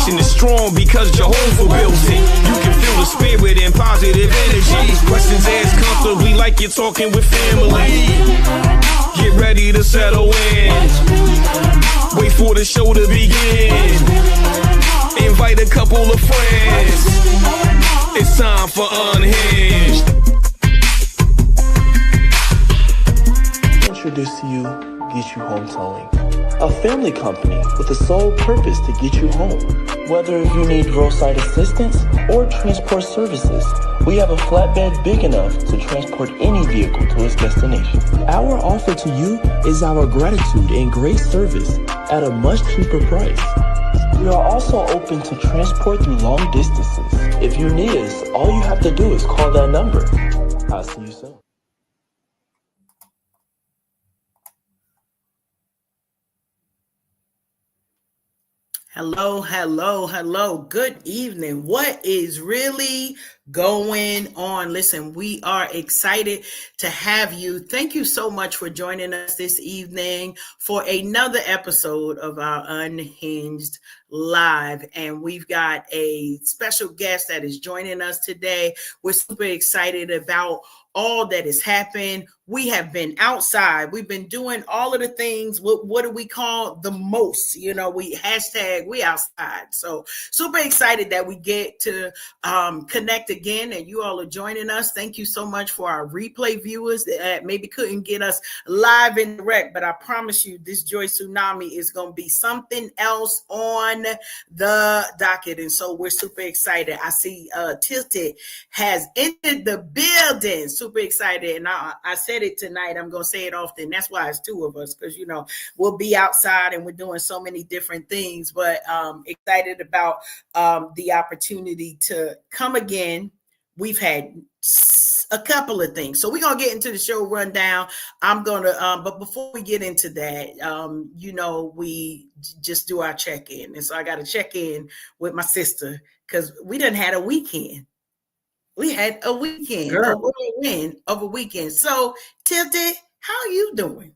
connection is strong because your homes were built in. You can feel the spirit and positive energy. Questions asked comfortably like you're talking with family. Get ready to settle in. Wait for the show to begin. Invite a couple of friends. It's time for Unhinged. Introduce to you Get You Home Towing, a family company with the sole purpose to get you home. Whether you need roadside assistance or transport services, we have a flatbed big enough to transport any vehicle to its destination. Our offer to you is our gratitude and great service at a much cheaper price. We are also open to transport through long distances. If you need us, all you have to do is call that number. I'll see you soon. Hello, hello, hello. Good evening. What is really going on? Listen, we are excited to have you. Thank you so much for joining us this evening for another episode of our Unhinged Live. And we've got a special guest that is joining us today. We're super excited about all that has happened. We have been outside. We've been doing all of the things. What do we call the most? You know, we outside. So super excited that we get to connect again and you all are joining us. Thank you so much for our replay viewers that maybe couldn't get us live and direct, but I promise you this Joy Tsunami is going to be something else on the docket. And so we're super excited. I see Tilted has entered the building. Super excited. And I said it tonight. I'm going to say it often. That's why it's two of us, because, you know, we'll be outside and we're doing so many different things, but excited about the opportunity to come again. We've had a couple of things. So we're going to get into the show rundown. I'm going to, but before we get into that, you know, we just do our check-in. And so I got to check in with my sister because we done had a weekend. We had a weekend, of a weekend. So, Tilted, how are you doing?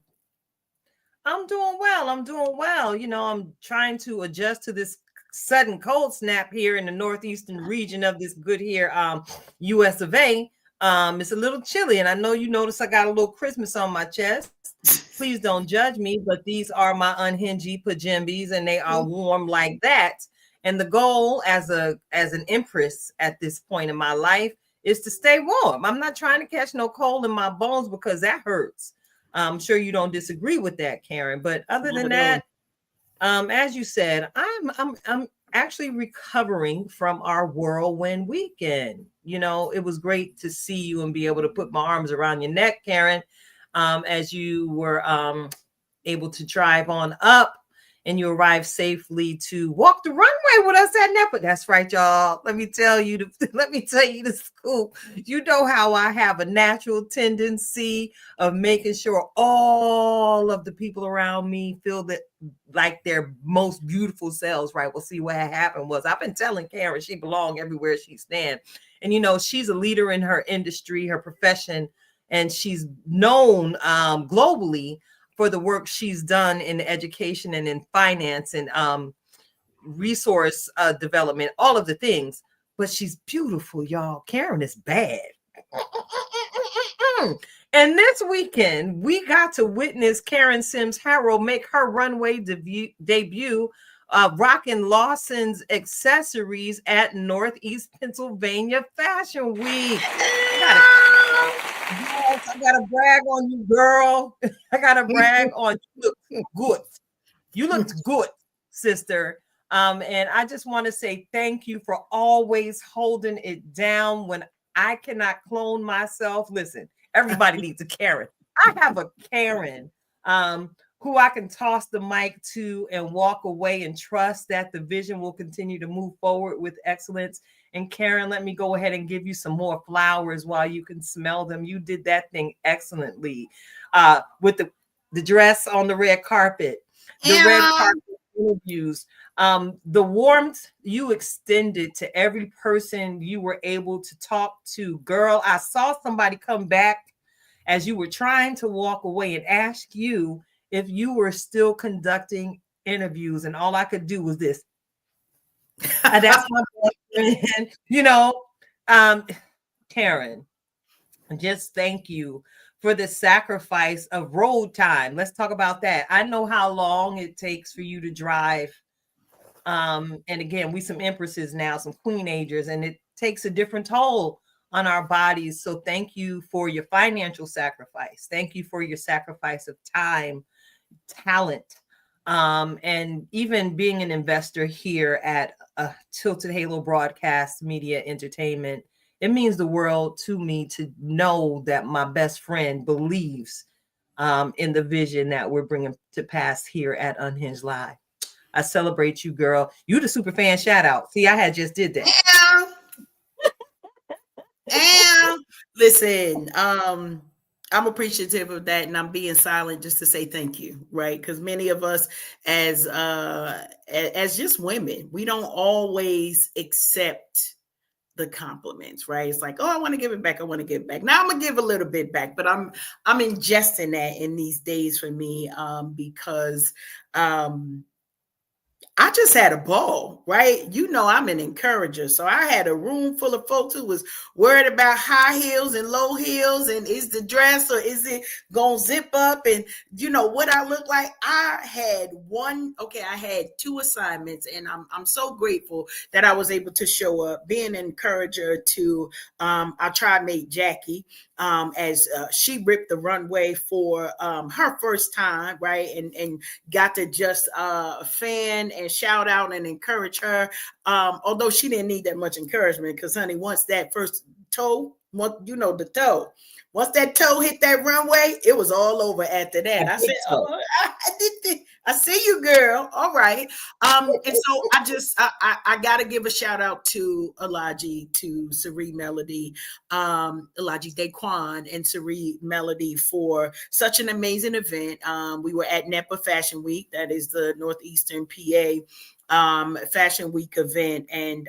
I'm doing well. You know, I'm trying to adjust to this sudden cold snap here in the northeastern region of this good here, US of A. It's a little chilly, and I know you notice I got a little Christmas on my chest. Please don't judge me, but these are my unhinged pajamas, and they are warm like that. And the goal as an empress at this point in my life is to stay warm. I'm not trying to catch no cold in my bones because that hurts. I'm sure you don't disagree with that, Karen. But other than that, as you said, I'm actually recovering from our whirlwind weekend. You know, it was great to see you and be able to put my arms around your neck, Karen, as you were able to drive on up. And you arrived safely to walk the runway with us at Napa. That's right, y'all. Let me tell you the scoop. You know how I have a natural tendency of making sure all of the people around me feel that like their most beautiful selves, right? Well, see what happened was I've been telling Karen she belongs everywhere she stands. And, you know, she's a leader in her industry, her profession, and she's known globally for the work she's done in education and in finance and resource development, all of the things. But she's beautiful, y'all. Karen is bad. And this weekend, we got to witness Karen Sims Harrow make her runway debut rocking Lawson's accessories at Northeast Pennsylvania Fashion Week. Yes, I gotta brag on you, girl. I gotta brag on you. Look good. You looked good, sister. And I just want to say thank you for always holding it down when I cannot clone myself. Listen, everybody needs a Karen. I have a Karen who I can toss the mic to and walk away and trust that the vision will continue to move forward with excellence. And Karen, let me go ahead and give you some more flowers while you can smell them. You did that thing excellently with the dress on the red carpet, the red carpet interviews, the warmth you extended to every person you were able to talk to. Girl, I saw somebody come back as you were trying to walk away and ask you if you were still conducting interviews. And all I could do was this. That's my boyfriend. Karen, just thank you for the sacrifice of road time. Let's talk about that. I know how long it takes for you to drive. And again, we some empresses now, some queenagers, and it takes a different toll on our bodies. So thank you for your financial sacrifice. Thank you for your sacrifice of time, talent, and even being an investor here at Tilted Halo Broadcast Media Entertainment. It means the world to me to know that my best friend believes in the vision that we're bringing to pass here at Unhinged Live. I celebrate you, girl. You the super fan shout out. See, I had just did that. Listen, I'm appreciative of that, and I'm being silent just to say thank you, right? Because many of us, as just women, we don't always accept the compliments, right? It's like, oh, I want to give it back. I want to give it back. Now I'm gonna give a little bit back, but I'm ingesting that in these days for me, because I just had a ball, right? You know, I'm an encourager. So I had a room full of folks who was worried about high heels and low heels. And is the dress or is it going to zip up? And you know what I look like? I had two assignments, and I'm so grateful that I was able to show up, being an encourager to our tribe mate Jackie, as she ripped the runway for her first time, right? And got to just fan and shout out and encourage her. Although she didn't need that much encouragement, because honey, once that first toe, the toe, once that toe hit that runway, it was all over after that. I said, oh, I see you, girl. All right. And so I got to give a shout out to Alaji, to Sari Melody, Alaji Daquan and Sari Melody for such an amazing event. We were at NEPA Fashion Week. That is the Northeastern PA Fashion Week event. And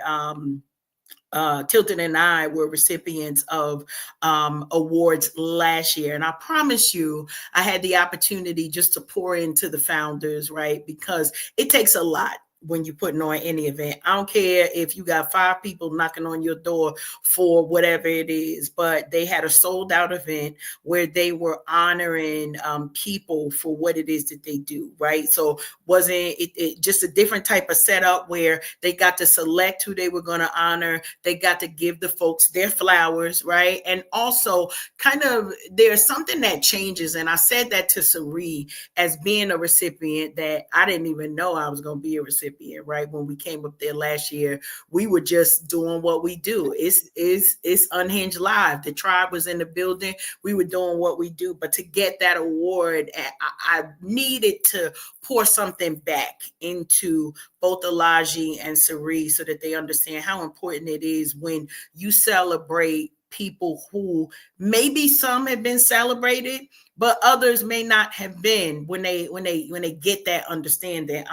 Tilton and I were recipients of awards last year. And I promise you, I had the opportunity just to pour into the founders, right? Because it takes a lot when you're putting on any event. I don't care if you got 5 people knocking on your door for whatever it is, but they had a sold out event where they were honoring people for what it is that they do, right? So wasn't it just a different type of setup where they got to select who they were going to honor. They got to give the folks their flowers, right? And also kind of there's something that changes. And I said that to Sari as being a recipient that I didn't even know I was going to be a recipient. Right when we came up there last year, we were just doing what we do. It's Unhinged Live. The tribe was in the building. We were doing what we do. But to get that award, I needed to pour something back into both Alaji and Sari so that they understand how important it is when you celebrate people who maybe some have been celebrated, but others may not have been when they get that understanding.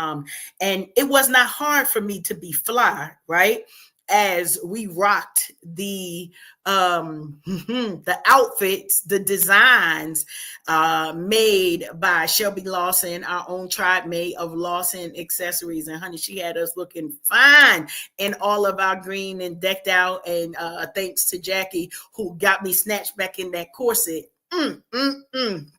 And it was not hard for me to be fly, right? As we rocked the outfits, the designs made by Shelby Lawson, our own tribe mate of Lawson Accessories. And honey, she had us looking fine in all of our green and decked out. And thanks to Jackie, who got me snatched back in that corset.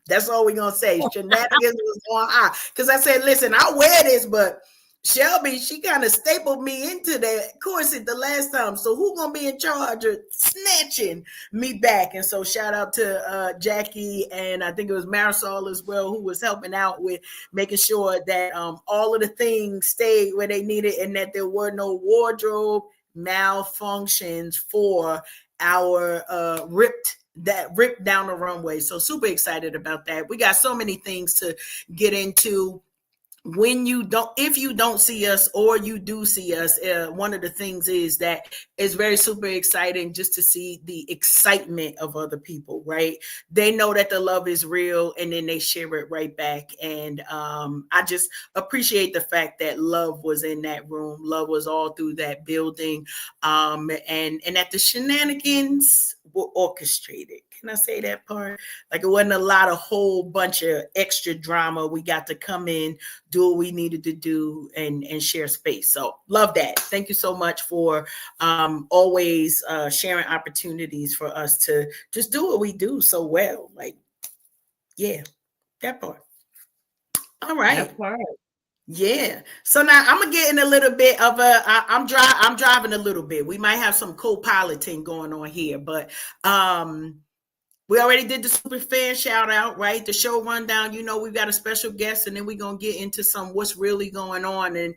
That's all we're gonna say. Shenanigans was on high. Because I said, listen, I'll wear this, but Shelby, she kind of stapled me into that corset the last time. So who gonna be in charge of snatching me back? And so shout out to Jackie, and I think it was Marisol as well, who was helping out with making sure that all of the things stayed where they needed, and that there were no wardrobe malfunctions for our ripped down the runway. So super excited about that. We got so many things to get into. If you don't see us or you do see us, one of the things is that it's very super exciting just to see the excitement of other people, right? They know that the love is real, and then they share it right back. And I just appreciate the fact that love was in that room. Love was all through that building. And that the shenanigans were orchestrated. Can I say that part? Like it wasn't a lot of whole bunch of extra drama. We got to come in, do what we needed to do, and share space. So love that. Thank you so much for always sharing opportunities for us to just do what we do so well. Like, yeah, that part. All right. That part. Yeah. So now I'm gonna get in a little bit of I'm driving a little bit. We might have some co-piloting going on here, but we already did the super fan shout out, right? The show rundown. You know, we've got a special guest, and then we're gonna get into some what's really going on and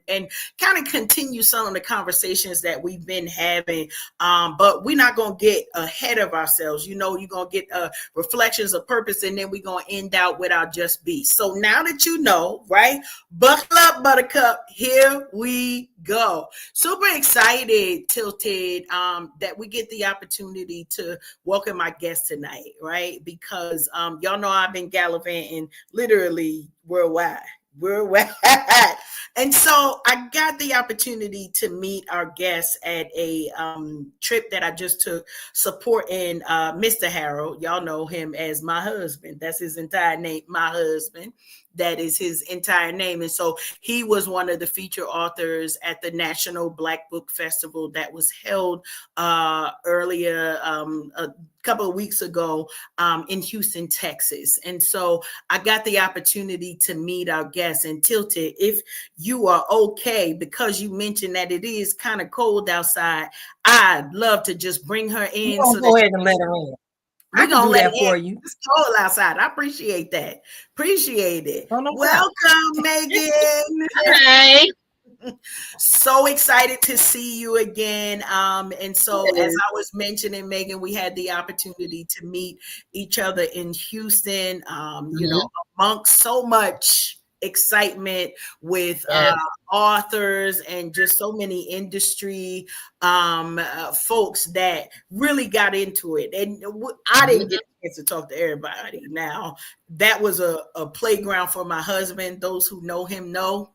kind of continue some of the conversations that we've been having. But we're not gonna get ahead of ourselves. You know, you're gonna get reflections of purpose, and then we're gonna end out with our just be. So now that you know, right? Buckle up, Buttercup. Here we go. Super excited, Tilted, that we get the opportunity to welcome my guest tonight, right? Because y'all know I've been gallivanting literally worldwide. And so I got the opportunity to meet our guests at a trip that I just took supporting Mr. Harold. Y'all know him as my husband. That's his entire name, my husband. That is his entire name. And so he was one of the feature authors at the National Black Book Festival that was held earlier a couple of weeks ago in Houston, Texas. And so I got the opportunity to meet our guests. And Tilted, if you are okay, because you mentioned that it is kind of cold outside, I'd love to just bring her in. So go ahead and let her in. We're going to let that for you. It's cold outside. I appreciate that. Appreciate it. Oh, no Welcome, Megan. Hi. So excited to see you again. And so as I was mentioning, Megan, we had the opportunity to meet each other in Houston, you know, amongst so much excitement with authors and just so many industry folks that really got into it. And I didn't get a chance to talk to everybody. Now, that was a playground for my husband. Those who know him know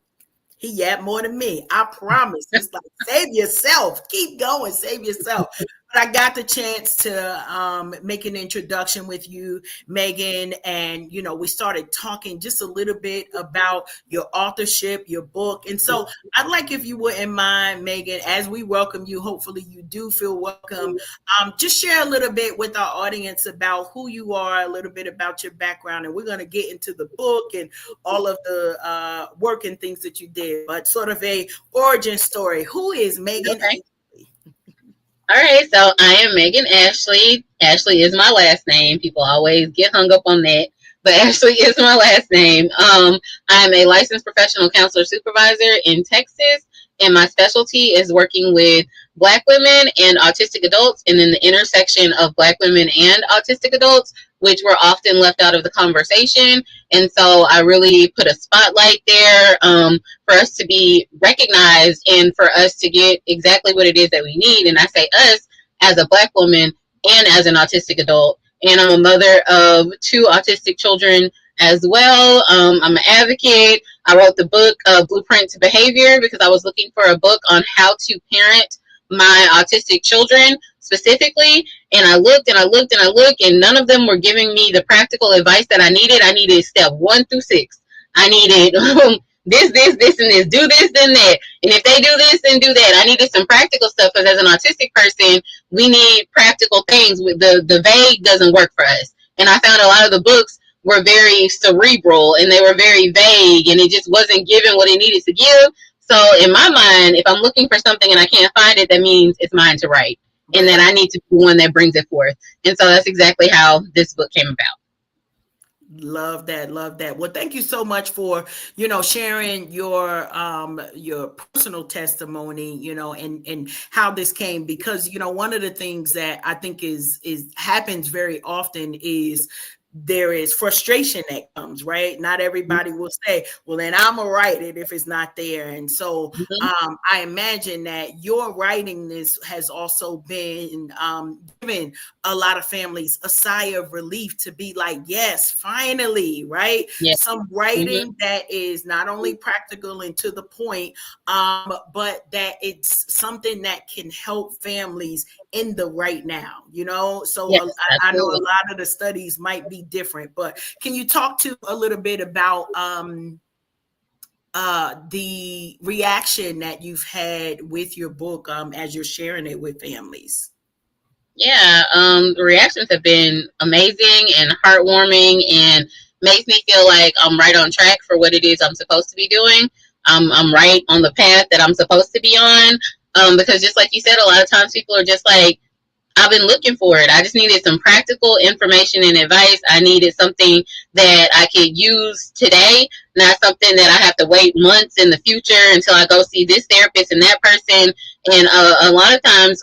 he yapped more than me. I promise. It's like, save yourself. Keep going. Save yourself. But I got the chance to make an introduction with you, Megan. And, you know, we started talking just a little bit about your authorship, your book. And so I'd like, if you wouldn't mind, Megan, as we welcome you, hopefully you do feel welcome. Just share a little bit with our audience about who you are, a little bit about your background. And we're going to get into the book and all of the work and things that you did, but sort of a origin story. Who is Meghan? Okay. All right, so I am Meghan Ashley. Ashley is my last name. People always get hung up on that, but Ashley is my last name. I'm a licensed professional counselor supervisor in Texas, and my specialty is working with Black women and autistic adults, and then the intersection of Black women and autistic adults, which were often left out of the conversation. And so I really put a spotlight there for us to be recognized and for us to get exactly what it is that we need. And I say us as a Black woman and as an autistic adult. And I'm a mother of 2 autistic children as well. I'm an advocate. I wrote the book Blueprint to Behavior because I was looking for a book on how to parent my autistic children specifically, and I looked and I looked and I looked, and none of them were giving me the practical advice that I needed. I needed step 1 through 6. I needed this, and this. Do this, then that. And if they do this, then do that. I needed some practical stuff because as an autistic person, we need practical things. The vague doesn't work for us. And I found a lot of the books were very cerebral and they were very vague, and it just wasn't giving what it needed to give. So in my mind, if I'm looking for something and I can't find it, that means it's mine to write, and that I need to be one that brings it forth. And so that's exactly how this book came about. Love that. Love that. Well, thank you so much for, you know, sharing your personal testimony, you know, and how this came, because, you know, one of the things that I think is happens very often is there is frustration that comes, right? Not everybody will say, well, then I'm gonna write it if it's not there. And so I imagine that your writing this has also been giving a lot of families a sigh of relief to be like, yes, finally, right? Yes. Some writing that is not only practical and to the point, but that it's something that can help families in the right now, you know? So Yes, I know a lot of the studies might be different, but can you talk to a little bit about the reaction that you've had with your book as you're sharing it with families? Yeah, the reactions have been amazing and heartwarming, and makes me feel like I'm right on track for what it is I'm supposed to be doing. I'm right on the path that I'm supposed to be on. Because just like you said, a lot of times people are just like, I've been looking for it. I just needed some practical information and advice. I needed something that I could use today, not something that I have to wait months in the future until I go see this therapist and that person. And a lot of times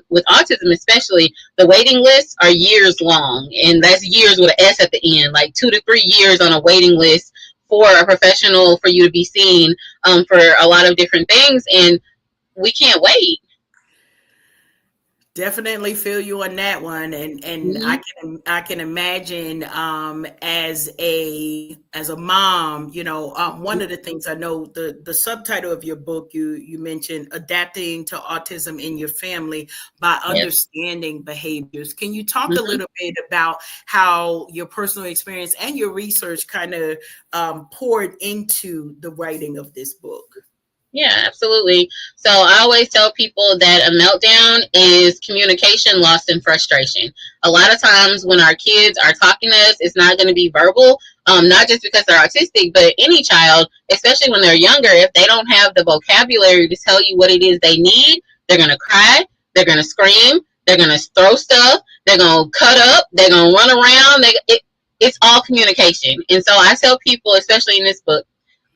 with autism especially, the waiting lists are years long, and that's years with an S at the end, like 2 to 3 years on a waiting list for a professional for you to be seen for a lot of different things, and we can't wait. Definitely feel you on that one, and I can imagine as a mom, you know, one of the things I know, the subtitle of your book, you mentioned adapting to autism in your family by understanding behaviors. Can you talk a little bit about how your personal experience and your research kind of poured into the writing of this book? Yeah, absolutely. So I always tell people that a meltdown is communication lost in frustration. A lot of times when our kids are talking to us, it's not going to be verbal, not just because they're autistic, but any child, especially when they're younger, if they don't have the vocabulary to tell you what it is they need, they're going to cry, they're going to scream, they're going to throw stuff, they're going to cut up, they're going to run around. It's all communication. And so I tell people, especially in this book,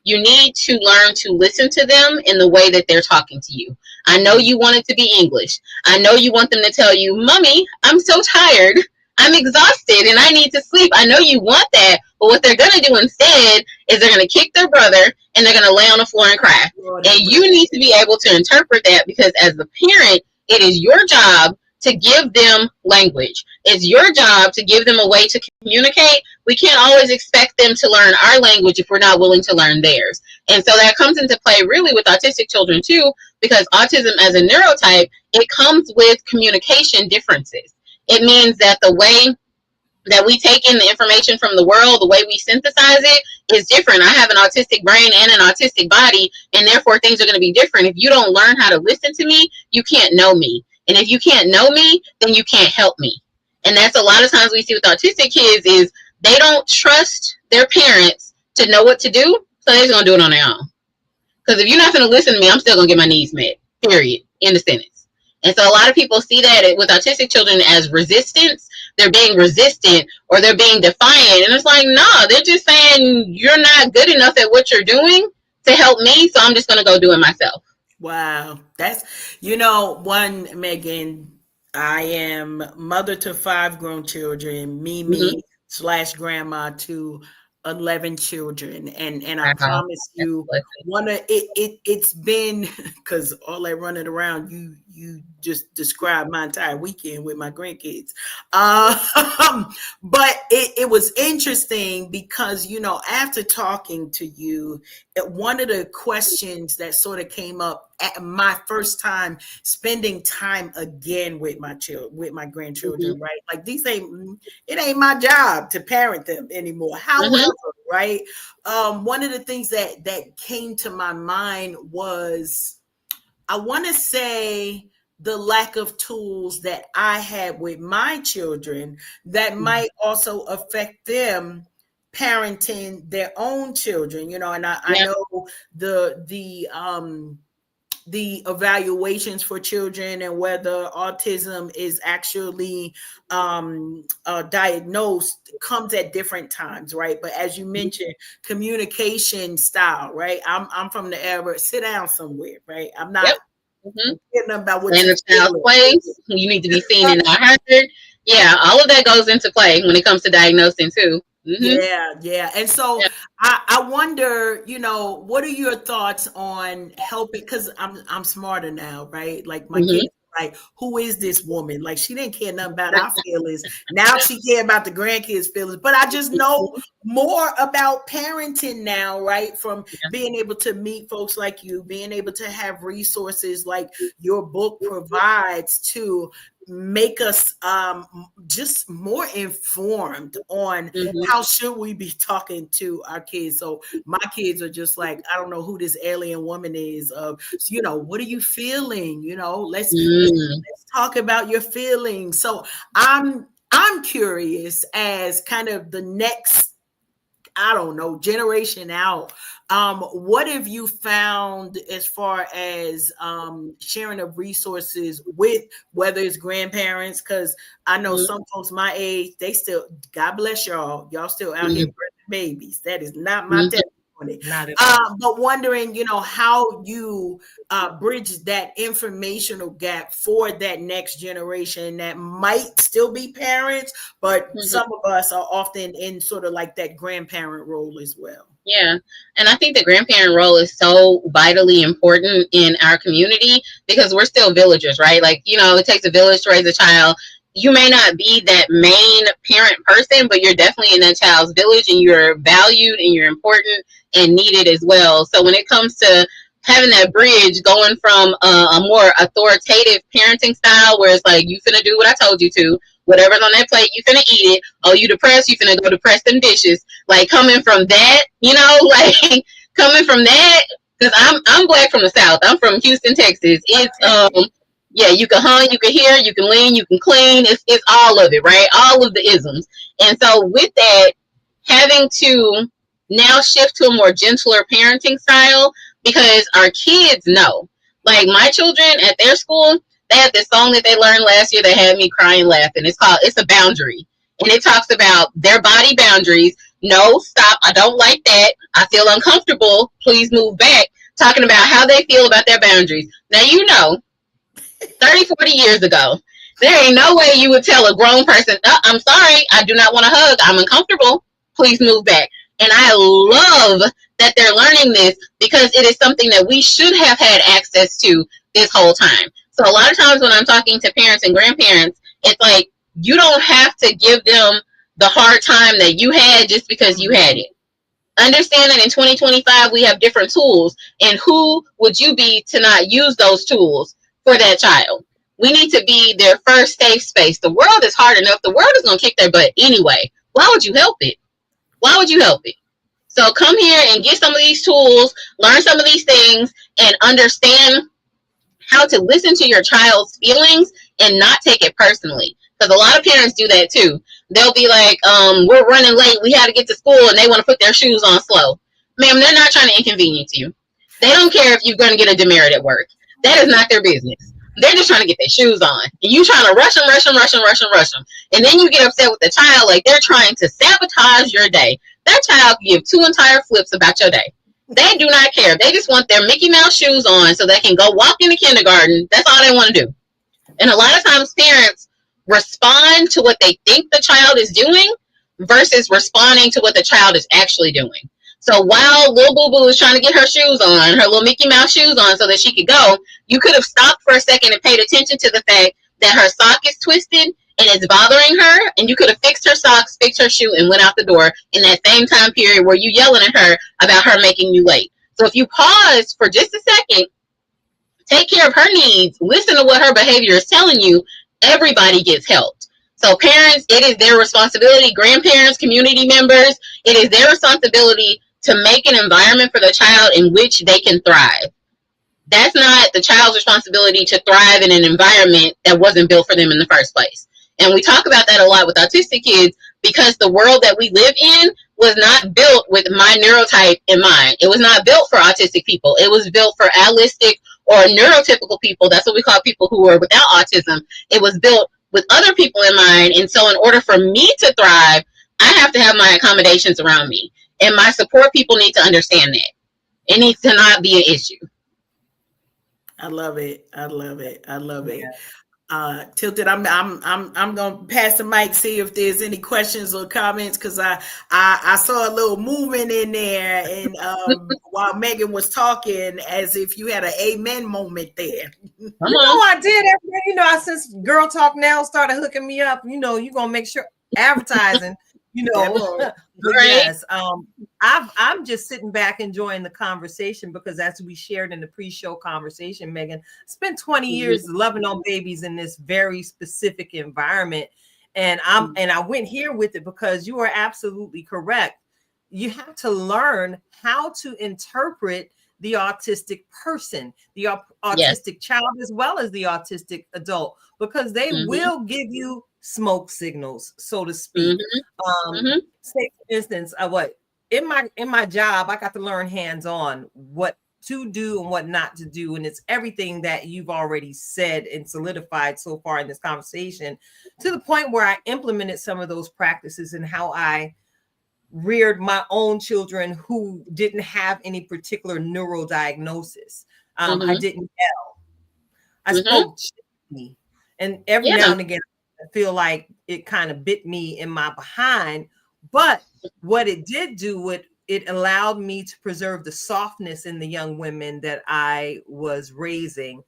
you need to learn to listen to them in the way that they're talking to you. I know you want it to be English. I know you want them to tell you, Mommy, I'm so tired. I'm exhausted and I need to sleep. I know you want that. But what they're going to do instead is they're going to kick their brother and they're going to lay on the floor and cry. And you need to be able to interpret that, because as the parent, it is your job to give them language. It's your job to give them a way to communicate. We can't always expect them to learn our language if we're not willing to learn theirs. And so that comes into play really with autistic children too, because autism as a neurotype, it comes with communication differences. It means that the way that we take in the information from the world, the way we synthesize it is different. I have an autistic brain and an autistic body, and therefore things are going to be different. If you don't learn how to listen to me, you can't know me. And if you can't know me, then you can't help me. And that's a lot of times we see with autistic kids is they don't trust their parents to know what to do, so they're just going to do it on their own. Because if you're not going to listen to me, I'm still going to get my needs met, period, in the sentence. And so a lot of people see that with autistic children as resistance. They're being resistant or they're being defiant. And it's like, no, they're just saying you're not good enough at what you're doing to help me, so I'm just going to go do it myself. Wow. That's, one, Meghan, I am mother to 5 grown children, Mimi / grandma to 11 children. And I promise you, it's been, because all that running around, you just described my entire weekend with my grandkids. But it was interesting because, after talking to you, one of the questions that sort of came up at my first time spending time again with my grandchildren, right? Like it ain't my job to parent them anymore. However, right? One of the things that came to my mind was, I want to say, the lack of tools that I had with my children that might also affect them parenting their own children, and I know the evaluations for children and whether autism is actually diagnosed comes at different times, right? But as you mentioned, communication style, right? I'm from the era, sit down somewhere, right? I'm not kidding about what in you're a child's place. You need to be seen and not heard. Yeah, all of that goes into play when it comes to diagnosing too. Yeah. And so Yeah. I wonder, what are your thoughts on helping? Because I'm smarter now, right? Like my hmm kids, like, who is this woman? Like she didn't care nothing about our feelings. Now she care about the grandkids' feelings. But I just know more about parenting now, right? From being able to meet folks like you, being able to have resources like your book provides to make us just more informed on how should we be talking to our kids. So my kids are just like, I don't know who this alien woman is. What are you feeling? Let's talk about your feelings. So I'm curious as kind of the next, I don't know, generation out. What have you found as far as sharing of resources with whether it's grandparents? Because I know some folks my age, they still, God bless y'all still out here birthing babies. That is not my testimony. Not at all. But wondering, how you bridge that informational gap for that next generation that might still be parents, but some of us are often in sort of like that grandparent role as well. Yeah. And I think the grandparent role is so vitally important in our community because we're still villagers, right? Like, it takes a village to raise a child. You may not be that main parent person, but you're definitely in that child's village and you're valued and you're important and needed as well. So when it comes to having that bridge going from a more authoritative parenting style where it's like, you finna do what I told you to, whatever's on that plate, you finna eat it. Oh, you depressed, you finna go depress them dishes. Like coming from that, like coming from that, because I'm black from the South. I'm from Houston, Texas. It's yeah, you can hum, you can hear, you can lean, you can clean. It's all of it, right? All of the isms. And so with that, having to now shift to a more gentler parenting style because our kids know. Like my children at their school, they had this song that they learned last year that had me crying laughing. It's a boundary. And it talks about their body boundaries. No, stop. I don't like that. I feel uncomfortable. Please move back. Talking about how they feel about their boundaries. Now, 30, 40 years ago, there ain't no way you would tell a grown person, I'm sorry, I do not want to hug. I'm uncomfortable. Please move back. And I love that they're learning this because it is something that we should have had access to this whole time. So a lot of times when I'm talking to parents and grandparents, it's like, you don't have to give them the hard time that you had just because you had it. Understand that in 2025, we have different tools. And who would you be to not use those tools for that child? We need to be their first safe space. The world is hard enough. The world is going to kick their butt anyway. Why would you help it? Why would you help it? So come here and get some of these tools, learn some of these things, and understand how to listen to your child's feelings and not take it personally. Because a lot of parents do that too. They'll be like, we're running late. We had to get to school and they want to put their shoes on slow. Ma'am, they're not trying to inconvenience you. They don't care if you're going to get a demerit at work. That is not their business. They're just trying to get their shoes on. And you trying to rush them. And then you get upset with the child like they're trying to sabotage your day. That child can give 2 entire flips about your day. They do not care. They just want their Mickey Mouse shoes on so they can go walk into kindergarten. That's all they want to do. And a lot of times parents respond to what they think the child is doing versus responding to what the child is actually doing. So while little Boo Boo is trying to get her shoes on, her little Mickey Mouse shoes on so that she could go, you could have stopped for a second and paid attention to the fact that her sock is twisted and it's bothering her, and you could have fixed her socks, fixed her shoe, and went out the door in that same time period where you yelling at her about her making you late. So if you pause for just a second, take care of her needs, listen to what her behavior is telling you, everybody gets helped. So parents, it is their responsibility, grandparents, community members, it is their responsibility to make an environment for the child in which they can thrive. That's not the child's responsibility to thrive in an environment that wasn't built for them in the first place. And we talk about that a lot with autistic kids because the world that we live in was not built with my neurotype in mind. It was not built for autistic people. It was built for allistic or neurotypical people. That's what we call people who are without autism. It was built with other people in mind. And so in order for me to thrive, I have to have my accommodations around me. And my support people need to understand that. It needs to not be an issue. I love it. I love it. I love it. Tilted, I'm gonna pass the mic, see if there's any questions or comments, because I saw a little movement in there, and while Megan was talking, as if you had an amen moment there. I did. I since Girl Talk Now started hooking me up, you're gonna make sure advertising. But yes, I'm just sitting back enjoying the conversation, because as we shared in the pre-show conversation, Megan, I spent 20 years loving on babies in this very specific environment, and I went here with it because you are absolutely correct. You have to learn how to interpret the autistic person, the autistic child, as well as the autistic adult, because they will give you smoke signals, so to speak. Say, for instance, in my job, I got to learn hands-on what to do and what not to do, and it's everything that you've already said and solidified so far in this conversation, to the point where I implemented some of those practices in how I reared my own children who didn't have any particular neural diagnosis. I didn't yell. I spoke gently, and every now and again, I feel like it kind of bit me in my behind. But what it did do, it allowed me to preserve the softness in the young women that I was raising,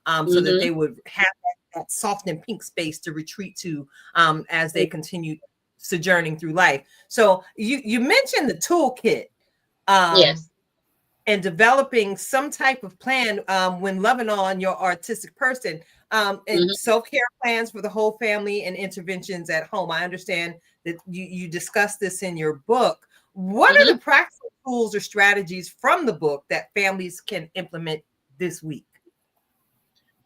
so that they would have that soft and pink space to retreat to as they continue sojourning through life. So you mentioned the toolkit, and developing some type of plan when loving on your autistic person, and self-care plans for the whole family and interventions at home. I understand that you discussed this in your book. What are the practical tools or strategies from the book that families can implement this week?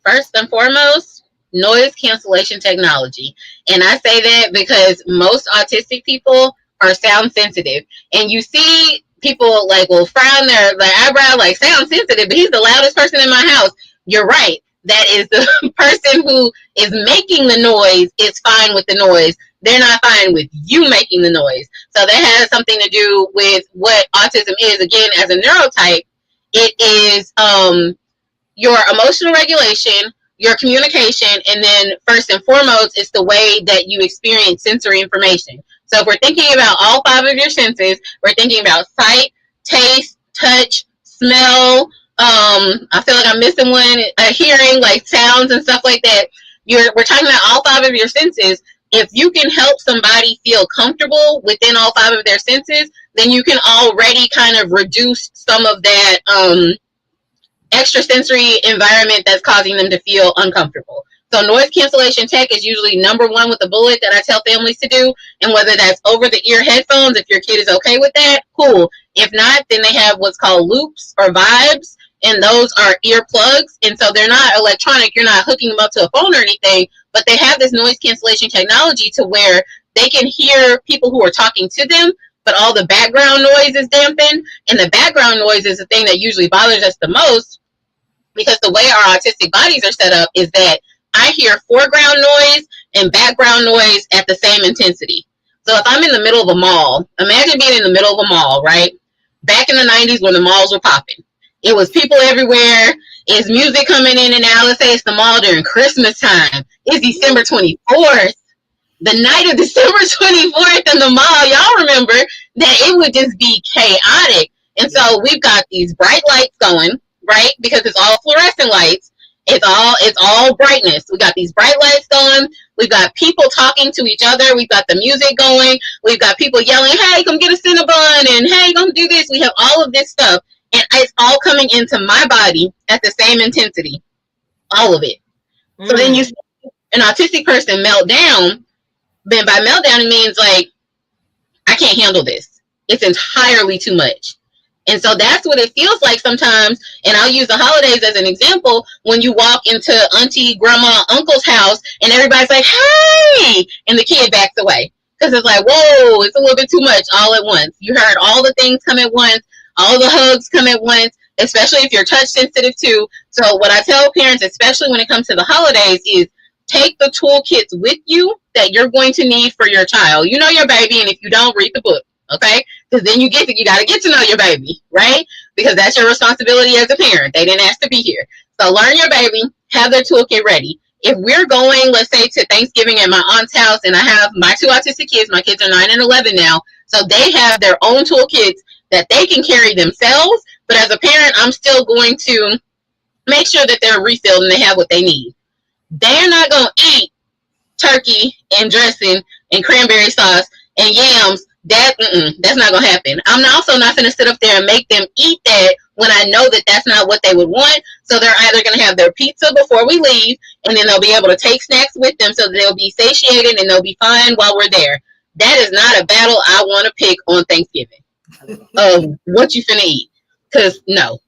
First and foremost, noise cancellation technology. And I say that because most autistic people are sound sensitive. And you see people will frown their eyebrow, sound sensitive, but he's the loudest person in my house. You're right. That is the person who is making the noise is fine with the noise. They're not fine with you making the noise. So that has something to do with what autism is. Again, as a neurotype, it is your emotional regulation, your communication, and then first and foremost, it's the way that you experience sensory information. So if we're thinking about all 5 of your senses, we're thinking about sight, taste, touch, smell. I feel like I'm missing one. Hearing, sounds and stuff like that. We're talking about all 5 of your senses. If you can help somebody feel comfortable within all 5 of their senses, then you can already kind of reduce some of that extrasensory environment that's causing them to feel uncomfortable. So noise cancellation tech is usually number 1 with the bullet that I tell families to do. And whether that's over the ear headphones, if your kid is okay with that, cool. If not, then they have what's called loops or vibes, and those are earplugs. And so they're not electronic. You're not hooking them up to a phone or anything, but they have this noise cancellation technology to where they can hear people who are talking to them, but all the background noise is dampened. And the background noise is the thing that usually bothers us the most, because the way our autistic bodies are set up is that I hear foreground noise and background noise at the same intensity. So if I'm in the middle of a mall, imagine being in the middle of a mall, right? Back in the 90s when the malls were popping. It was people everywhere. It's music coming in and out. Let's say it's the mall during Christmas time. It's December 24th. The night of December 24th in the mall, y'all remember that it would just be chaotic. And so we've got these bright lights going, right? Because it's all fluorescent lights. It's all brightness. We got these bright lights going. We've got people talking to each other. We've got the music going. We've got people yelling, hey, come get a Cinnabon, and hey, come do this. We have all of this stuff. And it's all coming into my body at the same intensity. All of it. So then you see an autistic person melt down. Then by meltdown, it means I can't handle this. It's entirely too much. And so that's what it feels like sometimes. And I'll use the holidays as an example. When you walk into auntie, grandma, uncle's house and everybody's like, hey, and the kid backs away. Because it's whoa, it's a little bit too much all at once. You heard all the things come at once. All the hugs come at once, especially if you're touch sensitive too. So what I tell parents, especially when it comes to the holidays, is take the toolkits with you that you're going to need for your child. You know your baby, and if you don't, read the book. Okay, because then you got to get to know your baby, right? Because that's your responsibility as a parent. They didn't ask to be here. So learn your baby, have their toolkit ready. If we're going, let's say, to Thanksgiving at my aunt's house, and I have my 2 autistic kids, my kids are 9 and 11 now, so they have their own toolkits that they can carry themselves. But as a parent, I'm still going to make sure that they're refilled and they have what they need. They're not going to eat turkey and dressing and cranberry sauce and yams. That's not going to happen. I'm also not going to sit up there and make them eat that when I know that that's not what they would want. So they're either going to have their pizza before we leave, and then they'll be able to take snacks with them so that they'll be satiated and they'll be fine while we're there. That is not a battle I want to pick on Thanksgiving of what you finna eat. Because no,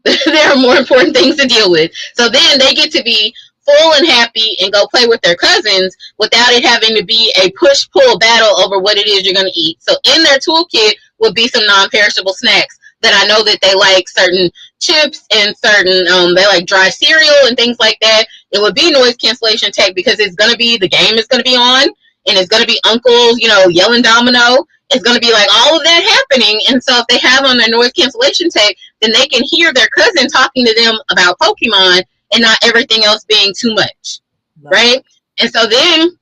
there are more important things to deal with. So then they get to be full and happy and go play with their cousins without it having to be a push-pull battle over what it is you're going to eat. So in their toolkit would be some non-perishable snacks that I know that they like, certain chips and certain, they like dry cereal and things like that. It would be noise cancellation tech because it's going to be, the game is going to be on, and it's going to be uncles, yelling domino. It's going to be like all of that happening. And so if they have on their noise cancellation tech, then they can hear their cousin talking to them about Pokemon and not everything else being too much, right? And so then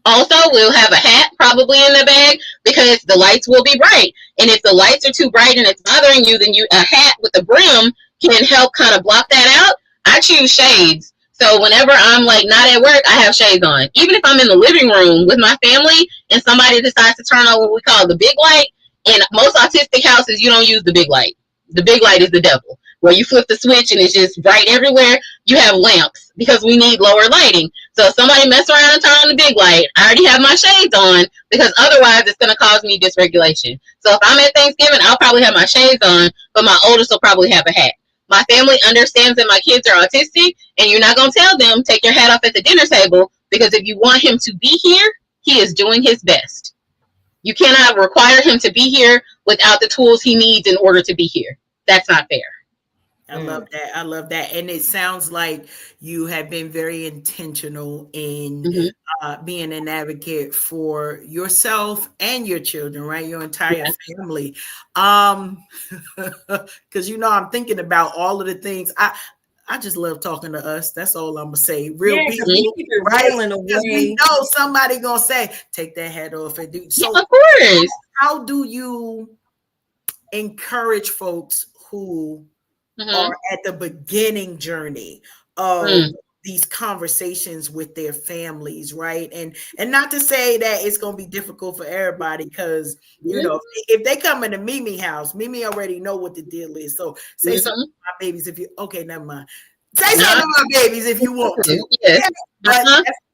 also we'll have a hat probably in the bag because the lights will be bright. And if the lights are too bright and it's bothering you, then a hat with a brim can help kind of block that out. I choose shades. So whenever I'm like not at work, I have shades on. Even if I'm in the living room with my family and somebody decides to turn on what we call the big light, in most autistic houses, you don't use the big light. The big light is the devil, where you flip the switch and it's just bright everywhere. You have lamps because we need lower lighting. So if somebody mess around and turn on the big light, I already have my shades on because otherwise it's going to cause me dysregulation. So if I'm at Thanksgiving, I'll probably have my shades on, but my oldest will probably have a hat. My family understands that my kids are autistic, and you're not going to tell them, take your hat off at the dinner table, because if you want him to be here, he is doing his best. You cannot require him to be here without the tools he needs in order to be here. That's not fair. I love that. I love that. And it sounds like you have been very intentional in being an advocate for yourself and your children, right? Your entire family. Because, I'm thinking about all of the things. I just love talking to us. That's all I'm going to say. Real people, right? Because we know somebody going to say, take that hat off and do. So of course. How do you encourage folks who are at the beginning journey of these conversations with their families, right? And not to say that it's going to be difficult for everybody, because if they come into Mimi house, Mimi already know what the deal is. So say something to my babies if you never mind. Say something to my babies if you want to. Yes.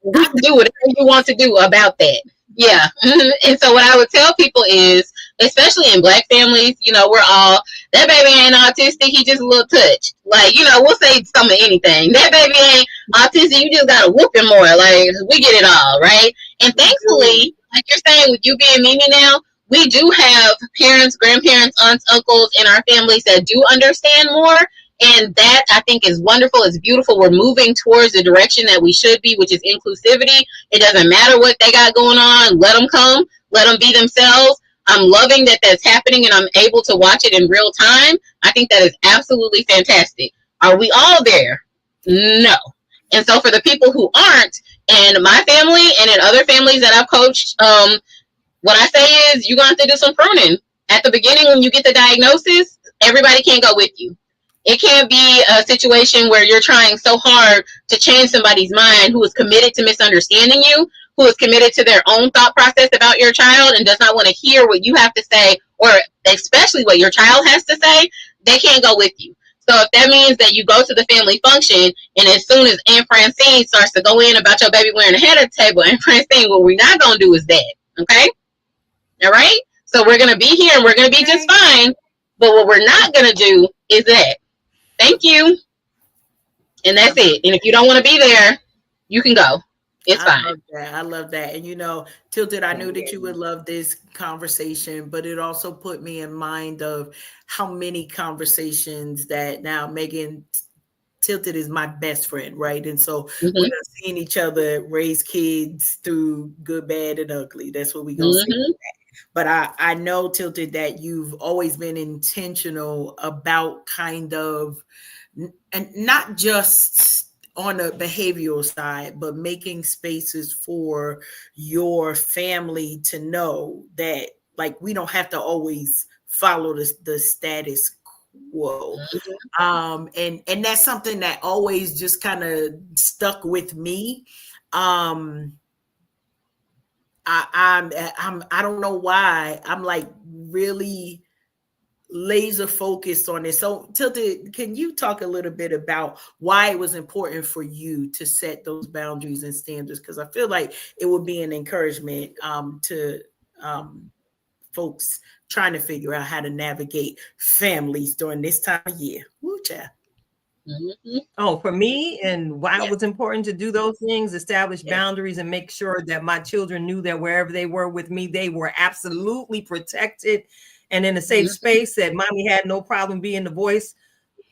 We can do whatever you want to do about that. Yeah. And so what I would tell people is, especially in Black families, we're all, that baby ain't autistic, he just a little touched. Like, we'll say some of anything. That baby ain't autistic, you just gotta whoop him more. Like, we get it all, right? And thankfully, like you're saying, with you being Mimi now, we do have parents, grandparents, aunts, uncles in our families that do understand more. And that, I think, is wonderful. It's beautiful. We're moving towards the direction that we should be, which is inclusivity. It doesn't matter what they got going on. Let them come. Let them be themselves. I'm loving that that's happening, and I'm able to watch it in real time. I think that is absolutely fantastic. Are we all there? No. And so for the people who aren't, and my family and in other families that I've coached, what I say is you're going to have to do some pruning. At the beginning, when you get the diagnosis, everybody can't go with you. It can't be a situation where you're trying so hard to change somebody's mind who is committed to misunderstanding you, who is committed to their own thought process about your child and does not want to hear what you have to say, or especially what your child has to say. They can't go with you. So if that means that you go to the family function, and as soon as Aunt Francine starts to go in about your baby wearing a hat at the table, Aunt Francine, what we're not going to do is that. Okay? All right? So we're going to be here and we're going to be just fine. But what we're not going to do is that. Thank you. And that's it. And if you don't want to be there, you can go. It's fine. I love that. And Tilted, I knew that you would love this conversation, but it also put me in mind of how many conversations that now Meghan Tilted is my best friend, right? And so we're seeing each other raise kids through good, bad, and ugly. That's what we're going to see. But I know, Tilted, that you've always been intentional about kind of, and not just on the behavioral side, but making spaces for your family to know that, like, we don't have to always follow the status quo. And that's something that always just kind of stuck with me. I don't know why I'm like really laser focused on this. So Tilted, can you talk a little bit about why it was important for you to set those boundaries and standards? Because I feel like it would be an encouragement to folks trying to figure out how to navigate families during this time of year. Woo, child. Oh, for me, and why it was important to do those things, establish boundaries and make sure that my children knew that wherever they were with me, they were absolutely protected and in a safe space, that mommy had no problem being the voice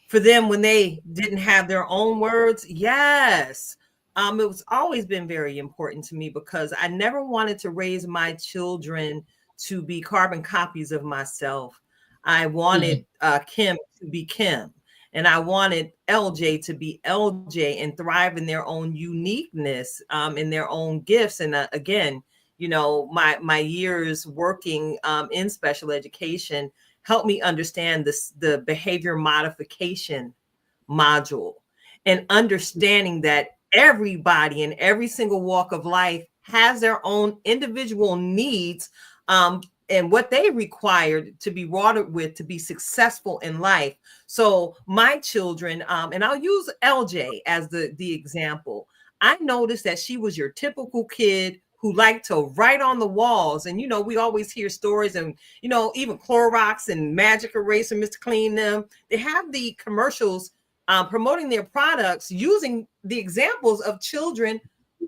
for them when they didn't have their own words. Yes. It was always been very important to me because I never wanted to raise my children to be carbon copies of myself. I wanted Kim to be Kim. And I wanted LJ to be LJ and thrive in their own uniqueness, in their own gifts. And again, you know, my years working in special education helped me understand the behavior modification module, and understanding that everybody in every single walk of life has their own individual needs, and what they required to be watered with to be successful in life. So my children, and I'll use LJ as the example. I noticed that she was your typical kid who liked to write on the walls. And, you know, we always hear stories, and, you know, even Clorox and Magic Eraser, Mr. Clean Them, they have the commercials promoting their products using the examples of children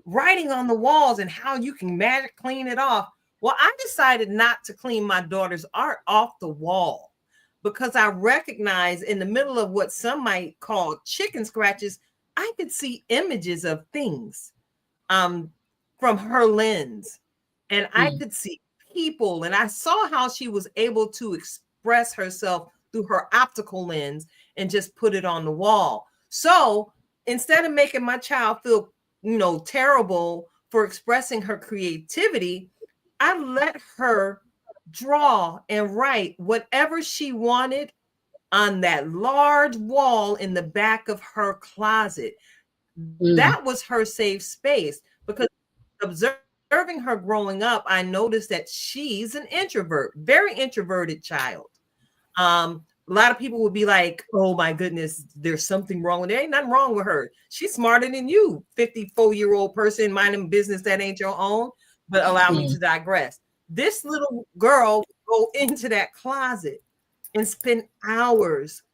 writing on the walls and how you can magic clean it off. Well, I decided not to clean my daughter's art off the wall because I recognize in the middle of what some might call chicken scratches, I could see images of things from her lens, and I could see people, and I saw how she was able to express herself through her optical lens and just put it on the wall. So instead of making my child feel, you know, terrible for expressing her creativity, I let her draw and write whatever she wanted on that large wall in the back of her closet. That was her safe space, because observing her growing up, I noticed that she's an introvert, very introverted child. A lot of people would be like, oh my goodness, there's something wrong with her. There ain't nothing wrong with her. She's smarter than you, 54-year-old person minding business that ain't your own. But allow me to digress. This little girl would go into that closet and spend hours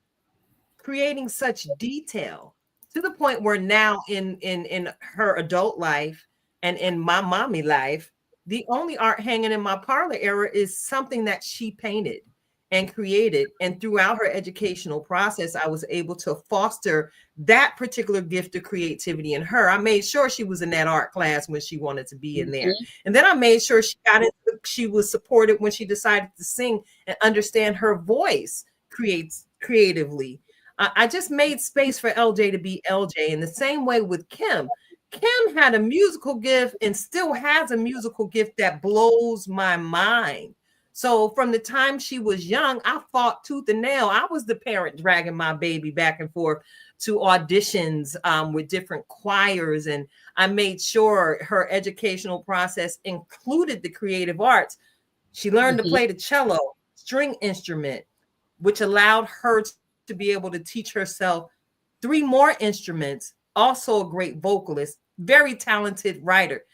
creating such detail, to the point where now in her adult life and in my mommy life, the only art hanging in my parlor area is something that she painted and created. And throughout her educational process, I was able to foster that particular gift of creativity in her. I made sure she was in that art class when she wanted to be in there. And then I made sure she was supported when she decided to sing and understand her voice creatively. I just made space for LJ to be LJ. In the same way with Kim. Kim had a musical gift and still has a musical gift that blows my mind. So from the time she was young, I fought tooth and nail. I was the parent dragging my baby back and forth to auditions with different choirs. And I made sure her educational process included the creative arts. She learned to play the cello, string instrument, which allowed her to be able to teach herself 3 more instruments. Also a great vocalist, very talented writer.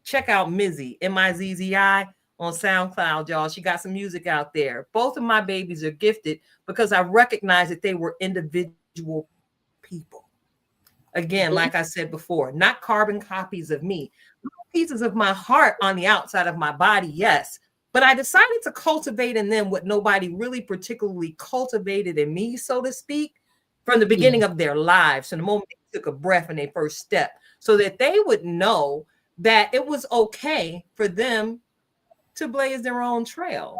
Check out Mizzy, Mizzi, on SoundCloud, y'all. She got some music out there. Both of my babies are gifted because I recognized that they were individual people. Again, like I said before, not carbon copies of me. Pieces of my heart on the outside of my body, yes. But I decided to cultivate in them what nobody really particularly cultivated in me, so to speak, from the beginning of their lives, from the moment they took a breath and their first step, so that they would know that it was okay for them to blaze their own trail,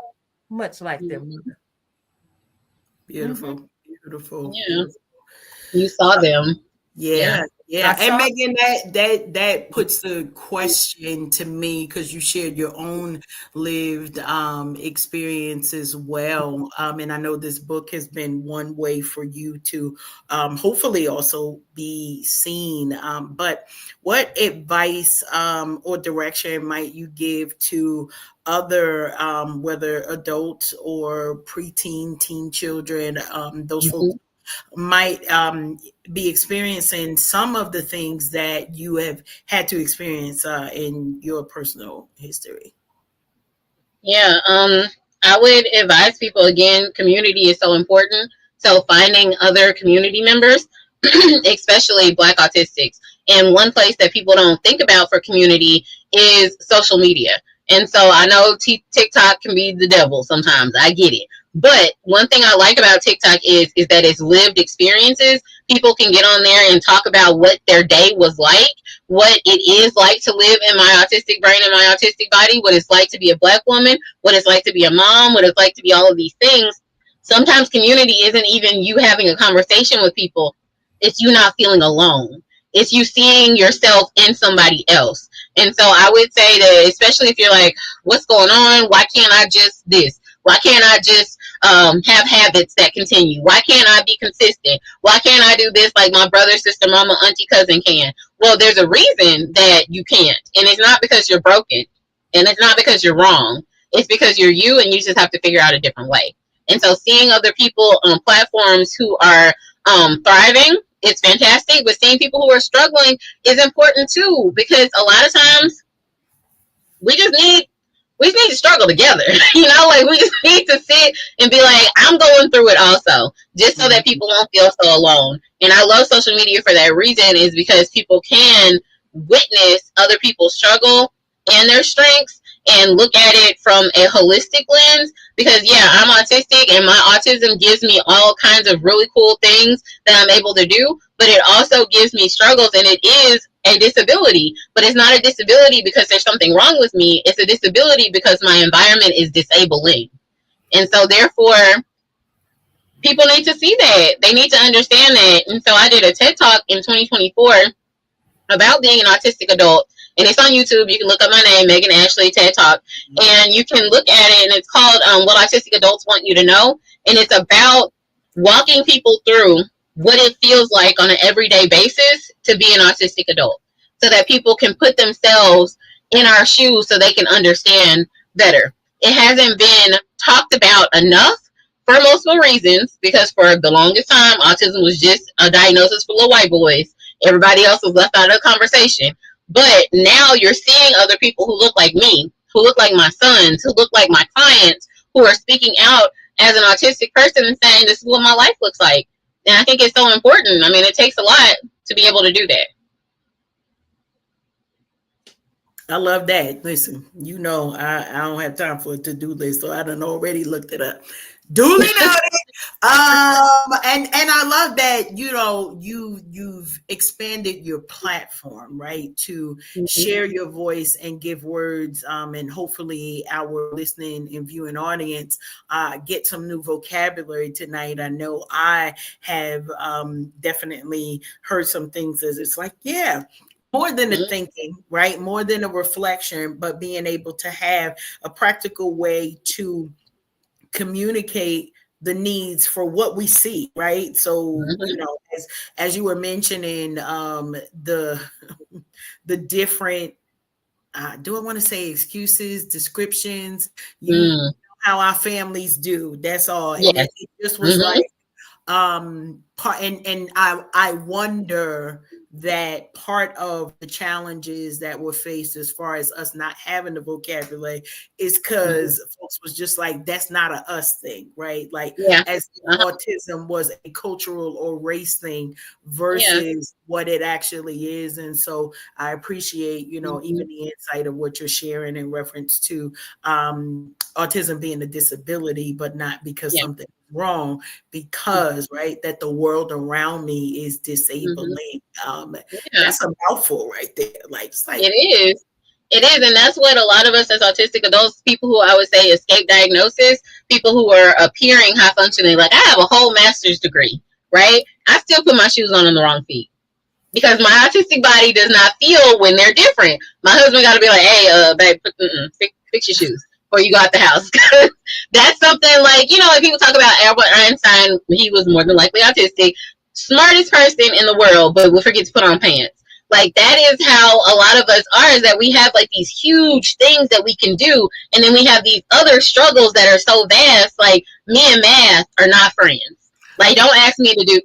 much like their mother. Beautiful, beautiful. Yeah. You saw them. Yeah, Yeah, and Megan, that puts the question to me because you shared your own lived experience as well, and I know this book has been one way for you to hopefully also be seen. But what advice or direction might you give to other, whether adults or preteen, teen children, those folks might be experiencing some of the things that you have had to experience in your personal history? Yeah, I would advise people again, community is so important. So finding other community members, especially Black autistics. And one place that people don't think about for community is social media. And so I know TikTok can be the devil sometimes. I get it. But one thing I like about TikTok is that it's lived experiences. People can get on there and talk about what their day was like, what it is like to live in my autistic brain and my autistic body, what it's like to be a Black woman, what it's like to be a mom, what it's like to be all of these things. Sometimes community isn't even you having a conversation with people. It's you not feeling alone. It's you seeing yourself in somebody else. And so I would say that, especially if you're like, what's going on? Why can't I just this? Why can't I just have habits that continue? Why can't I be consistent? Why can't I do this like my brother, sister, mama, auntie, cousin can? Well, there's a reason that you can't. And it's not because you're broken. And it's not because you're wrong. It's because you're you and you just have to figure out a different way. And so seeing other people on platforms who are thriving, it's fantastic. But seeing people who are struggling is important too, because a lot of times we just need to struggle together. Like we just need to sit and be like, I'm going through it also, just so that people won't feel so alone. And I love social media for that reason, is because people can witness other people's struggle and their strengths and look at it from a holistic lens. Because yeah, I'm autistic and my autism gives me all kinds of really cool things that I'm able to do, but it also gives me struggles, and it is a disability. But it's not a disability because there's something wrong with me. It's a disability because my environment is disabling. And so therefore, people need to see that. They need to understand that. And so I did a TED Talk in 2024 about being an autistic adult. And it's on YouTube. You can look up my name, Meghan Ashley TED Talk, and you can look at it. And it's called What Autistic Adults Want You to Know. And it's about walking people through what it feels like on an everyday basis to be an autistic adult, so that people can put themselves in our shoes so they can understand better. It hasn't been talked about enough for multiple reasons, because for the longest time, autism was just a diagnosis for little white boys. Everybody else was left out of the conversation. But now you're seeing other people who look like me, who look like my sons, who look like my clients, who are speaking out as an autistic person and saying, this is what my life looks like. And I think it's so important. I mean, it takes a lot to be able to do that. I love that. Listen, I don't have time for a to-do list, so I done already looked it up. Duly noted. And I love that, you've expanded your platform, right, to share your voice and give words, and hopefully our listening and viewing audience get some new vocabulary tonight. I know I have definitely heard some things as it's like, yeah, more than a thinking, right? More than a reflection, but being able to have a practical way to communicate the needs for what we see, right? So, as you were mentioning, the different, do I want to say excuses, descriptions, how our families do. That's all. Yes. And it just was like, and I wonder that part of the challenges that were faced as far as us not having the vocabulary is because folks was just like, that's not a us thing, right? Like as autism was a cultural or race thing versus what it actually is. And so I appreciate, even the insight of what you're sharing in reference to autism being a disability, but not because something wrong, because right, that the world around me is disabling. That's a mouthful right there. It's like it is, and that's what a lot of us as autistic adults, people who I would say escape diagnosis, people who are appearing high functioning, like I have a whole master's degree, right? I still put my shoes on the wrong feet. because my autistic body does not feel when they're different. My husband got to be like, hey, babe, fix your shoes before you go out the house. That's something like, you know, like people talk about Albert Einstein, he was more than likely autistic, smartest person in the world, but will forget to put on pants. Like, that is how a lot of us are, is that we have like these huge things that we can do, and then we have these other struggles that are so vast. Like, me and math are not friends. Like, don't ask me to do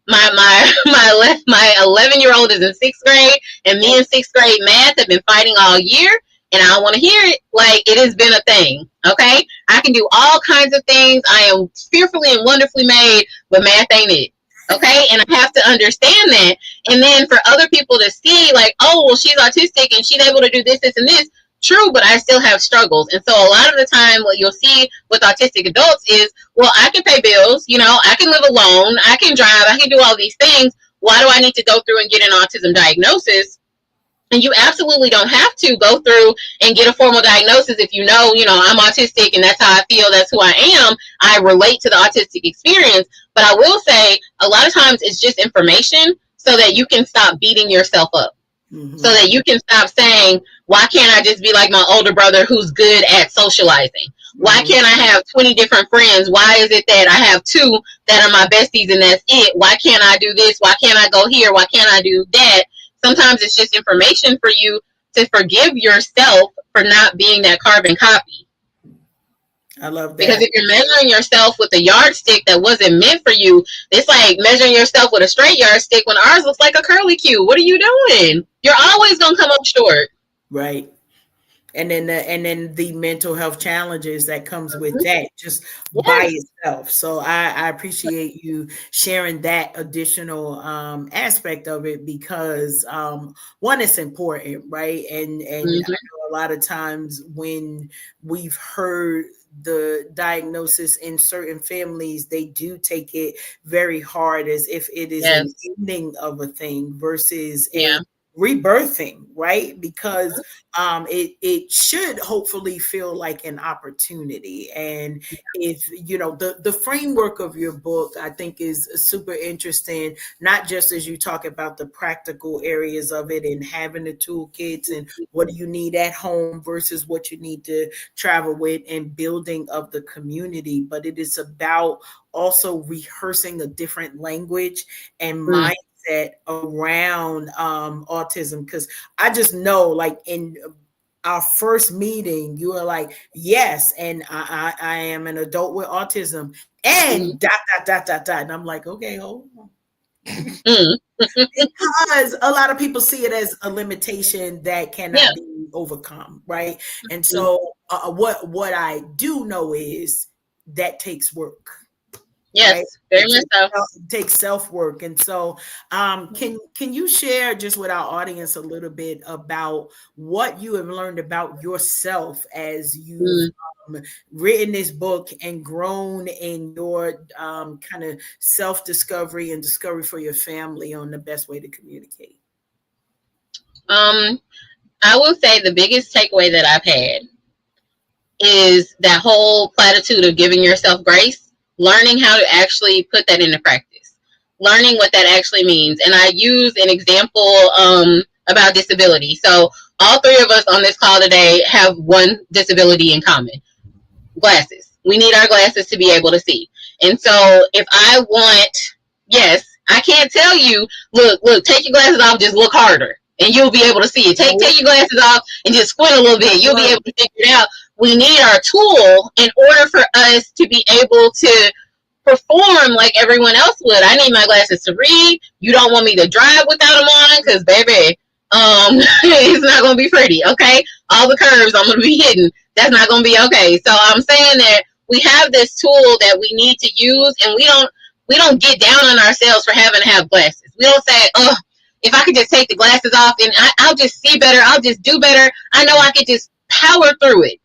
my 11-year-old is in 6th grade, and me in 6th grade math have been fighting all year, and I don't want to hear it. Like, it has been a thing. Okay, I can do all kinds of things. I am fearfully and wonderfully made, but math ain't it. Okay, and I have to understand that. And then for other people to see, like, oh, well, she's autistic and she's able to do this, this, and this. True, but I still have struggles. And so a lot of the time what you'll see with autistic adults is, well, I can pay bills, you know, I can live alone, I can drive, I can do all these things. Why do I need to go through and get an autism diagnosis? And you absolutely don't have to go through and get a formal diagnosis if you know, I'm autistic and that's how I feel, that's who I am. I relate to the autistic experience. But I will say, a lot of times it's just information so that you can stop beating yourself up. Mm-hmm. So that you can stop saying, why can't I just be like my older brother who's good at socializing? Why can't I have 20 different friends? Why is it that I have 2 that are my besties and that's it? Why can't I do this? Why can't I go here? Why can't I do that? Sometimes it's just information for you to forgive yourself for not being that carbon copy. I love that. Because if you're measuring yourself with a yardstick that wasn't meant for you, it's like measuring yourself with a straight yardstick when ours looks like a curly cue. What are you doing? You're always going to come up short. Right. And then the mental health challenges that comes with that just by itself. So I appreciate you sharing that additional aspect of it, because one, it's important, right? And I know a lot of times when we've heard the diagnosis in certain families, they do take it very hard as if it is an ending of a thing versus a rebirthing, right? Because it should hopefully feel like an opportunity. And if the framework of your book, I think, is super interesting, not just as you talk about the practical areas of it and having the toolkits and what do you need at home versus what you need to travel with, and building of the community, but it is about also rehearsing a different language and mindset around autism. Because I just know, like, in our first meeting, you were like, yes, and I am an adult with autism, and ... And I'm like, okay, hold on. Because a lot of people see it as a limitation that cannot be overcome, right? And so what I do know is that takes work. Yes, right? Very much so. It takes self-work. And so can you share just with our audience a little bit about what you have learned about yourself as you've written this book and grown in your kind of self-discovery and discovery for your family on the best way to communicate? I will say the biggest takeaway that I've had is that whole platitude of giving yourself grace. Learning how to actually put that into practice, learning what that actually means. And I use an example about disability. So all 3 of us on this call today have one disability in common: glasses. We need our glasses to be able to see. And so if I want, I can't tell you, look, take your glasses off, just look harder, and you'll be able to see it. Take your glasses off and just squint a little bit. You'll be able to figure it out. We need our tool in order for us to be able to perform like everyone else would. I need my glasses to read. You don't want me to drive without them on, because, baby, it's not going to be pretty, okay? All the curves I'm going to be hitting. That's not going to be okay. So I'm saying that we have this tool that we need to use, and we don't get down on ourselves for having to have glasses. We don't say, oh, if I could just take the glasses off and I'll just see better, I'll just do better. I know I could just power through it.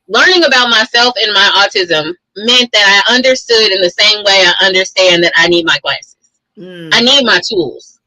Learning about myself and my autism meant that I understood in the same way I understand that I need my glasses. I need my tools.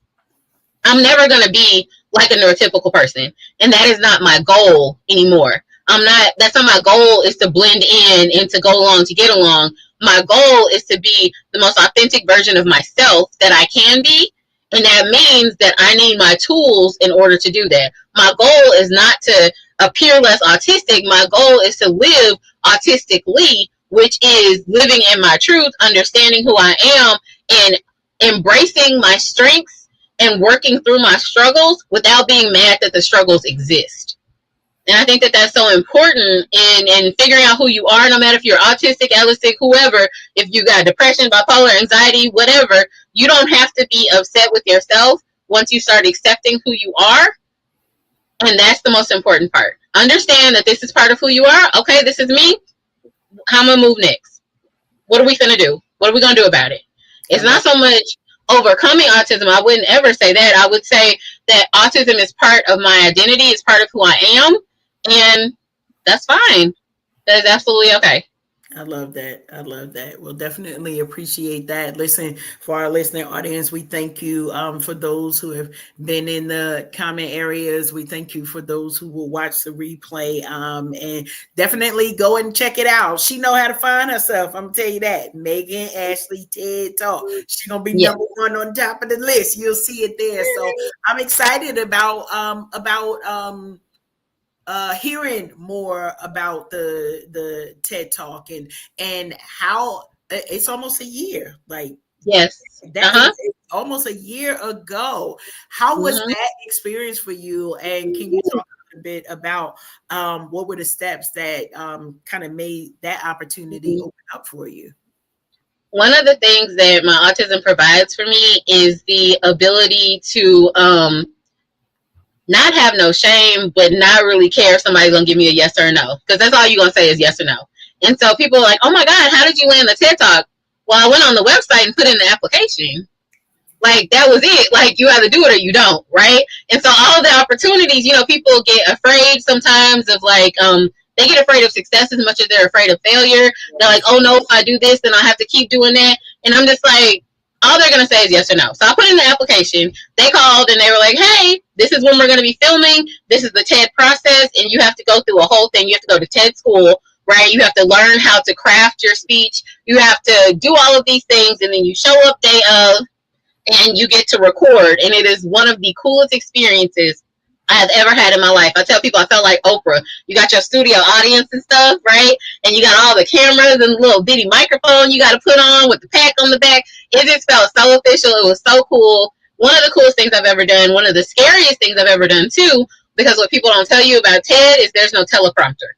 I'm never going to be like a neurotypical person, and that is not my goal anymore. That's not my goal, is to blend in and to go along to get along. My goal is to be the most authentic version of myself that I can be, And that means that I need my tools in order to do that. My goal is not to appear less autistic. My goal is to live autistically, which is living in my truth, understanding who I am, and embracing my strengths and working through my struggles without being mad that the struggles exist. And I think that that's so important in figuring out who you are, no matter if you're autistic, allistic, whoever, if you got depression, bipolar, anxiety, whatever, you don't have to be upset with yourself once you start accepting who you are. And that's the most important part. Understand that this is part of who you are. Okay, this is me. How am I move next? What are we going to do? What are we going to do about it? It's not so much overcoming autism. I wouldn't ever say that. I would say that autism is part of my identity. It's part of who I am. And that's fine. That is absolutely okay. I love that. I love that. We'll definitely appreciate that. Listen, for our listening audience, we thank you for those who have been in the comment areas. We thank you for those who will watch the replay, and definitely go and check it out. She know how to find herself. I'm gonna tell you that. Meghan Ashley TED Talk. She's gonna be number one on top of the list. You'll see it there. So I'm excited about hearing more about the TED Talk and how it's almost a year. Like, yes, that is almost a year ago. How was that experience for you? And can you talk a bit about what were the steps that kind of made that opportunity open up for you? One of the things that my autism provides for me is the ability to not have no shame, but not really care if somebody's gonna give me a yes or a no, because that's all you're gonna say is yes or no. And so people are like, oh my God, how did you land the TED Talk? Well, I went on the website and put in the application. Like, that was it. Like, you either do it or you don't, right? And so all the opportunities, people get afraid sometimes of like, they get afraid of success as much as they're afraid of failure. They're like, oh no, if I do this, then I have to keep doing that. And I'm just like, all they're going to say is yes or no. So I put in the application. They called and they were like, hey, this is when we're going to be filming. This is the TED process. And you have to go through a whole thing. You have to go to TED school, right? You have to learn how to craft your speech. You have to do all of these things. And then you show up day of and you get to record. And it is one of the coolest experiences I have ever had in my life. I tell people I felt like Oprah. You got your studio audience and stuff, right? And you got all the cameras and little bitty microphone you got to put on with the pack on the back. It just felt so official. It was so cool. One of the coolest things I've ever done. One of the scariest things I've ever done too, because what people don't tell you about TED is there's no teleprompter.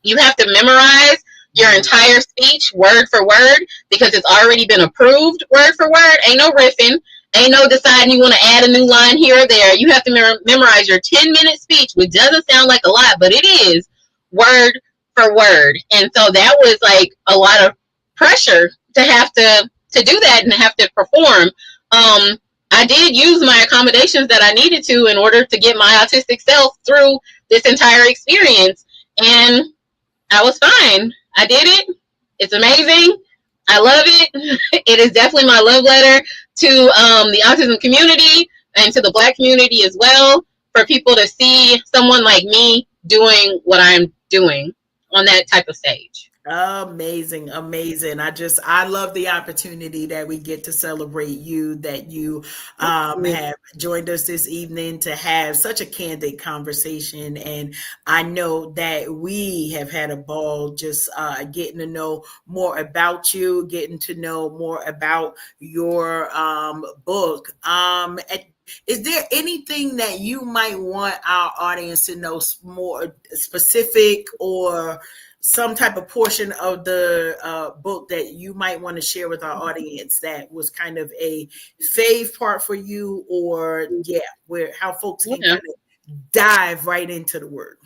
You have to memorize your entire speech word for word because it's already been approved word for word. Ain't no riffing. Ain't no deciding you want to add a new line here or there. You have to memorize your 10-minute speech, which doesn't sound like a lot, but it is word for word. And so that was like a lot of pressure to have to do that and have to perform. I did use my accommodations that I needed to in order to get my autistic self through this entire experience. And I was fine. I did it. It's amazing. I love it. It is definitely my love letter to the autism community and to the Black community as well, for people to see someone like me doing what I'm doing on that type of stage. Amazing. I love the opportunity that we get to celebrate you, that you have joined us this evening to have such a candid conversation. And I know that we have had a ball just getting to know more about you, getting to know more about your book. Is there anything that you might want our audience to know more specific, or some type of portion of the book that you might want to share with our audience that was kind of a fave part for you, or how folks can kind of dive right into the word?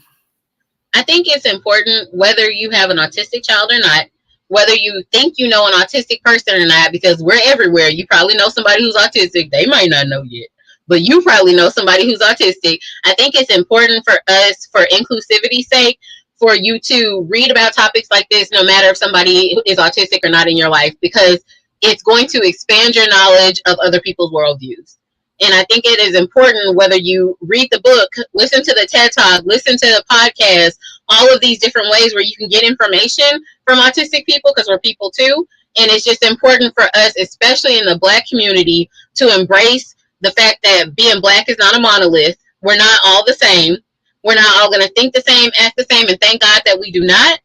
I think it's important, whether you have an autistic child or not, whether you think you know an autistic person or not, because we're everywhere. You probably know somebody who's autistic. They might not know yet, but you probably know somebody who's autistic. I think it's important for us, for inclusivity's sake, for you to read about topics like this, no matter if somebody is autistic or not in your life, because it's going to expand your knowledge of other people's worldviews. And I think it is important, whether you read the book, listen to the TED Talk, listen to the podcast, all of these different ways where you can get information from autistic people, because we're people too. And it's just important for us, especially in the Black community, to embrace the fact that being Black is not a monolith. We're not all the same. We're not all going to think the same, act the same, and thank God that we do not.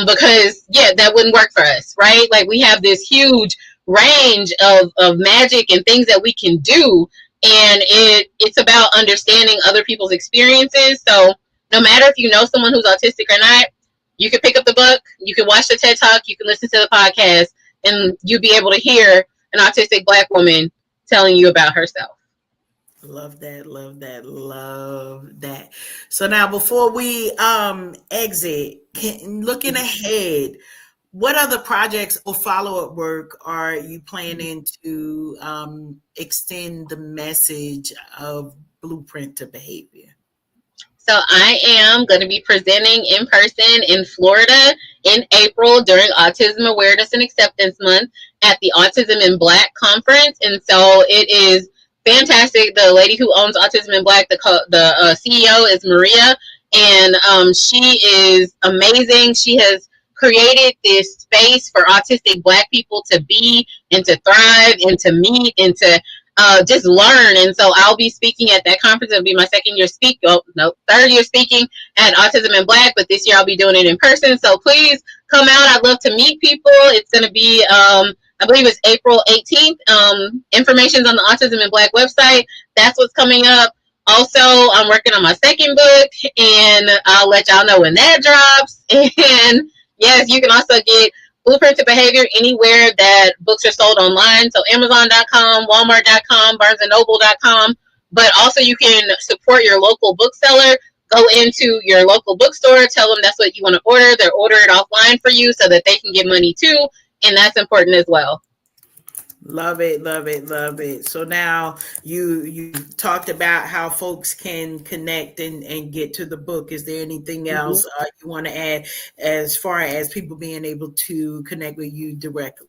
Because yeah, that wouldn't work for us, right? Like we have this huge range of magic and things that we can do, and it's about understanding other people's experiences. So no matter if you know someone who's autistic or not, you can pick up the book, you can watch the TED Talk, you can listen to the podcast, and you'll be able to hear an autistic Black woman telling you about herself. Love that, love that, love that. So now before we exit, looking ahead, what other projects or follow-up work are you planning to extend the message of Blueprint to Behavior? So I am going to be presenting in person in Florida in April during Autism Awareness and Acceptance Month at the Autism in Black conference. And so it is fantastic. The lady who owns Autism in Black, the CEO is Maria, and she is amazing. She has created this space for autistic Black people to be and to thrive and to meet and to just learn. And so I'll be speaking at that conference. It'll be my third year speaking at Autism in Black, but this year I'll be doing it in person. So please come out. I'd love to meet people. It's going to be, I believe it's April 18th. Information's on the Autism in Black website. That's what's coming up. Also, I'm working on my second book, and I'll let y'all know when that drops. And yes, you can also get Blueprint to Behavior anywhere that books are sold online. So Amazon.com, Walmart.com, BarnesandNoble.com. But also you can support your local bookseller. Go into your local bookstore, tell them that's what you want to order. They'll order it offline for you so that they can get money too. And that's important as well. Love it, love it, love it. So now you talked about how folks can connect and get to the book. Is there anything else you want to add as far as people being able to connect with you directly?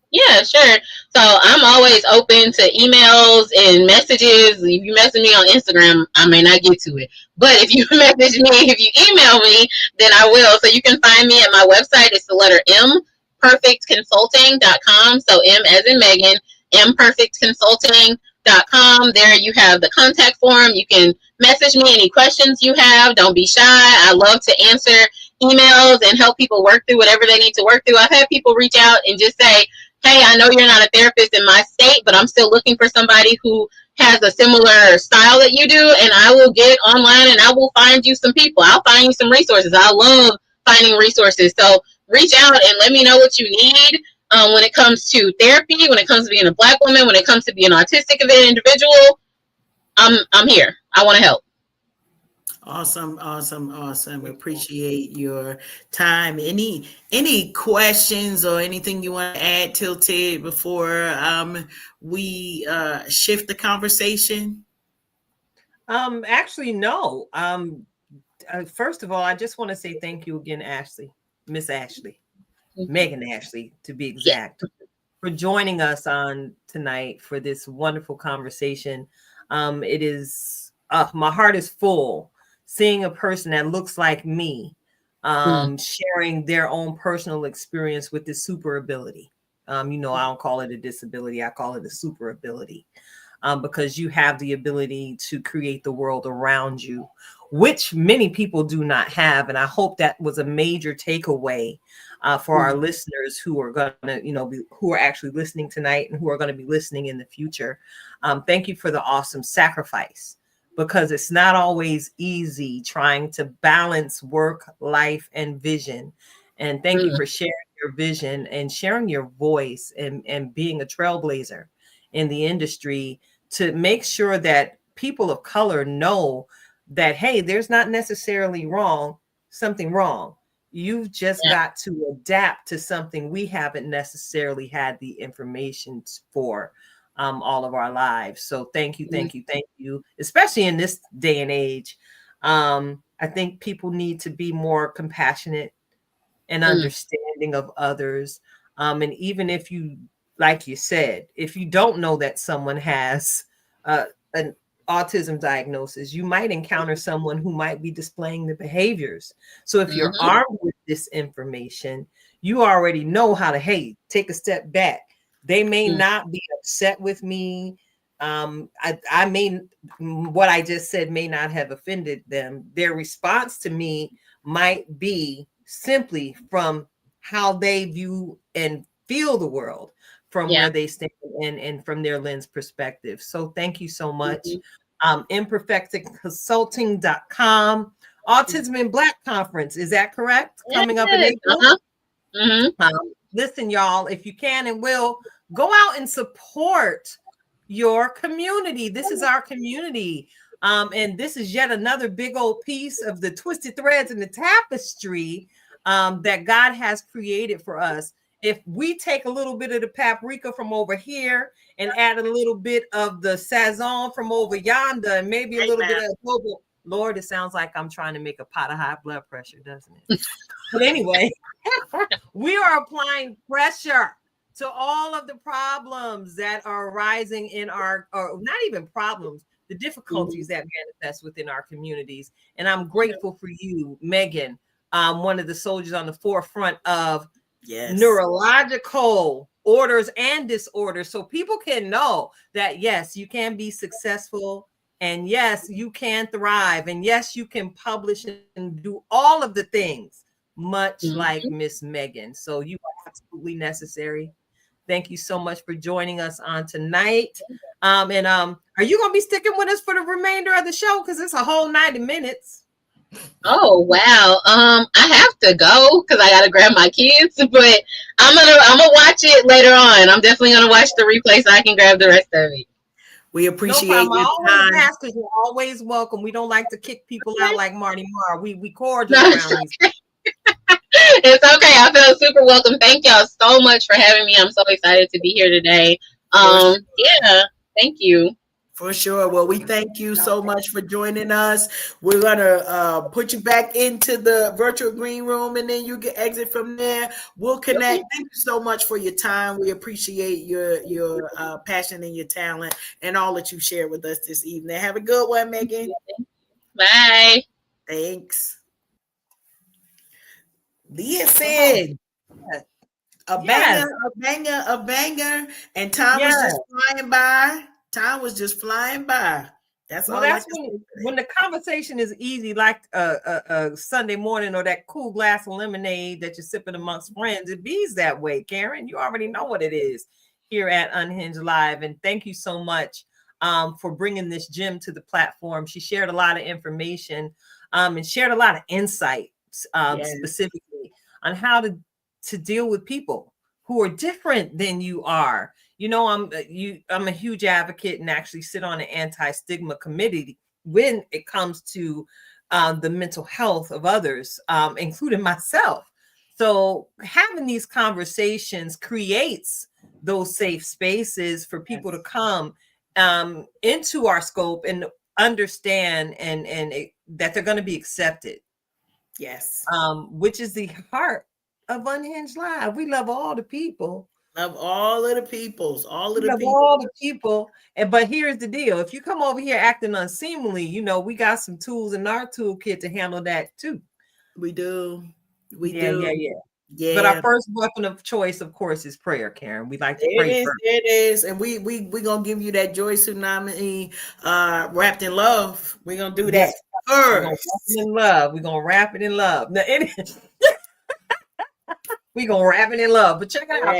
Yeah, sure. So I'm always open to emails and messages. If you message me on Instagram, I may not get to it. But if you message me, if you email me, then I will. So you can find me at my website. It's the letter M, perfectconsulting.com. So M as in Megan, mperfectconsulting.com. There you have the contact form. You can message me any questions you have. Don't be shy. I love to answer emails and help people work through whatever they need to work through. I've had people reach out and just say, hey, I know you're not a therapist in my state, but I'm still looking for somebody who has a similar style that you do, and I will get online and I will find you some people. I'll find you some resources. I love finding resources. So reach out and let me know what you need when it comes to therapy, when it comes to being a Black woman, when it comes to being an autistic individual. I'm here. I want to help. Awesome, awesome, awesome. Appreciate your time. Any questions or anything you want to add, Tilted, before we shift the conversation? Actually, no. First of all, I just want to say thank you again, Ashley, Miss Ashley, Meghan Ashley, to be exact, for joining us on tonight for this wonderful conversation. It is my heart is full seeing a person that looks like me sharing their own personal experience with this super ability. I don't call it a disability. I call it a super ability because you have the ability to create the world around you, which many people do not have. And I hope that was a major takeaway for our listeners who are going to, who are actually listening tonight and who are going to be listening in the future. Thank you for the awesome sacrifice, because it's not always easy trying to balance work, life, and vision. And thank you for sharing your vision and sharing your voice and being a trailblazer in the industry to make sure that people of color know that, hey, there's not necessarily something wrong. You've just got to adapt to something we haven't necessarily had the information for all of our lives. So thank you, especially in this day and age. I think people need to be more compassionate and understanding of others. And even if you, like you said, if you don't know that someone has an autism diagnosis, you might encounter someone who might be displaying the behaviors. So if you're armed with this information, you already know how to, hey, take a step back. They may not be upset with me I mean, what I just said may not have offended them. Their response to me might be simply from how they view and feel the world, from where they stand and from their lens perspective. So thank you so much. Imperfectconsulting.com. Autism in Black Conference, is that correct? Coming up in April. Listen, y'all, if you can and will, go out and support your community. This is our community. And this is yet another big old piece of the twisted threads in the tapestry that God has created for us. If we take a little bit of the paprika from over here and add a little bit of the sazon from over yonder, and maybe a little bit of global, Lord, it sounds like I'm trying to make a pot of high blood pressure, doesn't it? But anyway, we are applying pressure to all of the problems that are arising in our, or not even problems, the difficulties that manifest within our communities. And I'm grateful for you, Meghan, one of the soldiers on the forefront of neurological orders and disorders, so people can know that, yes, you can be successful, and yes, you can thrive, and yes, you can publish and do all of the things, much like Miss Meghan. So you are absolutely necessary. Thank you so much for joining us on tonight. Are you going to be sticking with us for the remainder of the show? Because it's a whole 90 minutes. Oh, wow. I have to go because I got to grab my kids, but I'm gonna watch it later on. I'm definitely going to watch the replay so I can grab the rest of it. We appreciate your time. Because you're always welcome. We don't like to kick people out like Marty Marr. We cordial around these. It's okay. I feel super welcome. Thank y'all so much for having me. I'm so excited to be here today. Yeah, thank you. For sure. Well, we thank you so much for joining us. We're gonna put you back into the virtual green room, and then you can exit from there. We'll connect. Thank you so much for your time. We appreciate your passion and your talent and all that you shared with us this evening. Have a good one, Meghan. Bye. Thanks. Leah said, a banger, and time was just flying by. Time was just flying by. That's all. That's when the conversation is easy, like a Sunday morning, or that cool glass of lemonade that you're sipping amongst friends. It bees that way, Karen. You already know what it is here at Unhinged Live, and thank you so much for bringing this gem to the platform. She shared a lot of information and shared a lot of insights, specifically on how to deal with people who are different than you are. You know, I'm a huge advocate and actually sit on an anti-stigma committee when it comes to the mental health of others, including myself. So having these conversations creates those safe spaces for people to come into our scope and understand and that they're going to be accepted. Yes. Which is the heart of Unhinged Live. We love all the people. Love all of the peoples, all the people. But here's the deal: if you come over here acting unseemly, you know we got some tools in our toolkit to handle that too. We do. Yeah. But our first weapon of choice, of course, is prayer, Karen. We like to pray first. It is, and we gonna give you that joy tsunami wrapped in love. We're gonna do that first. We're gonna wrap it in love. Now, we're gonna wrap it in love, but check it out.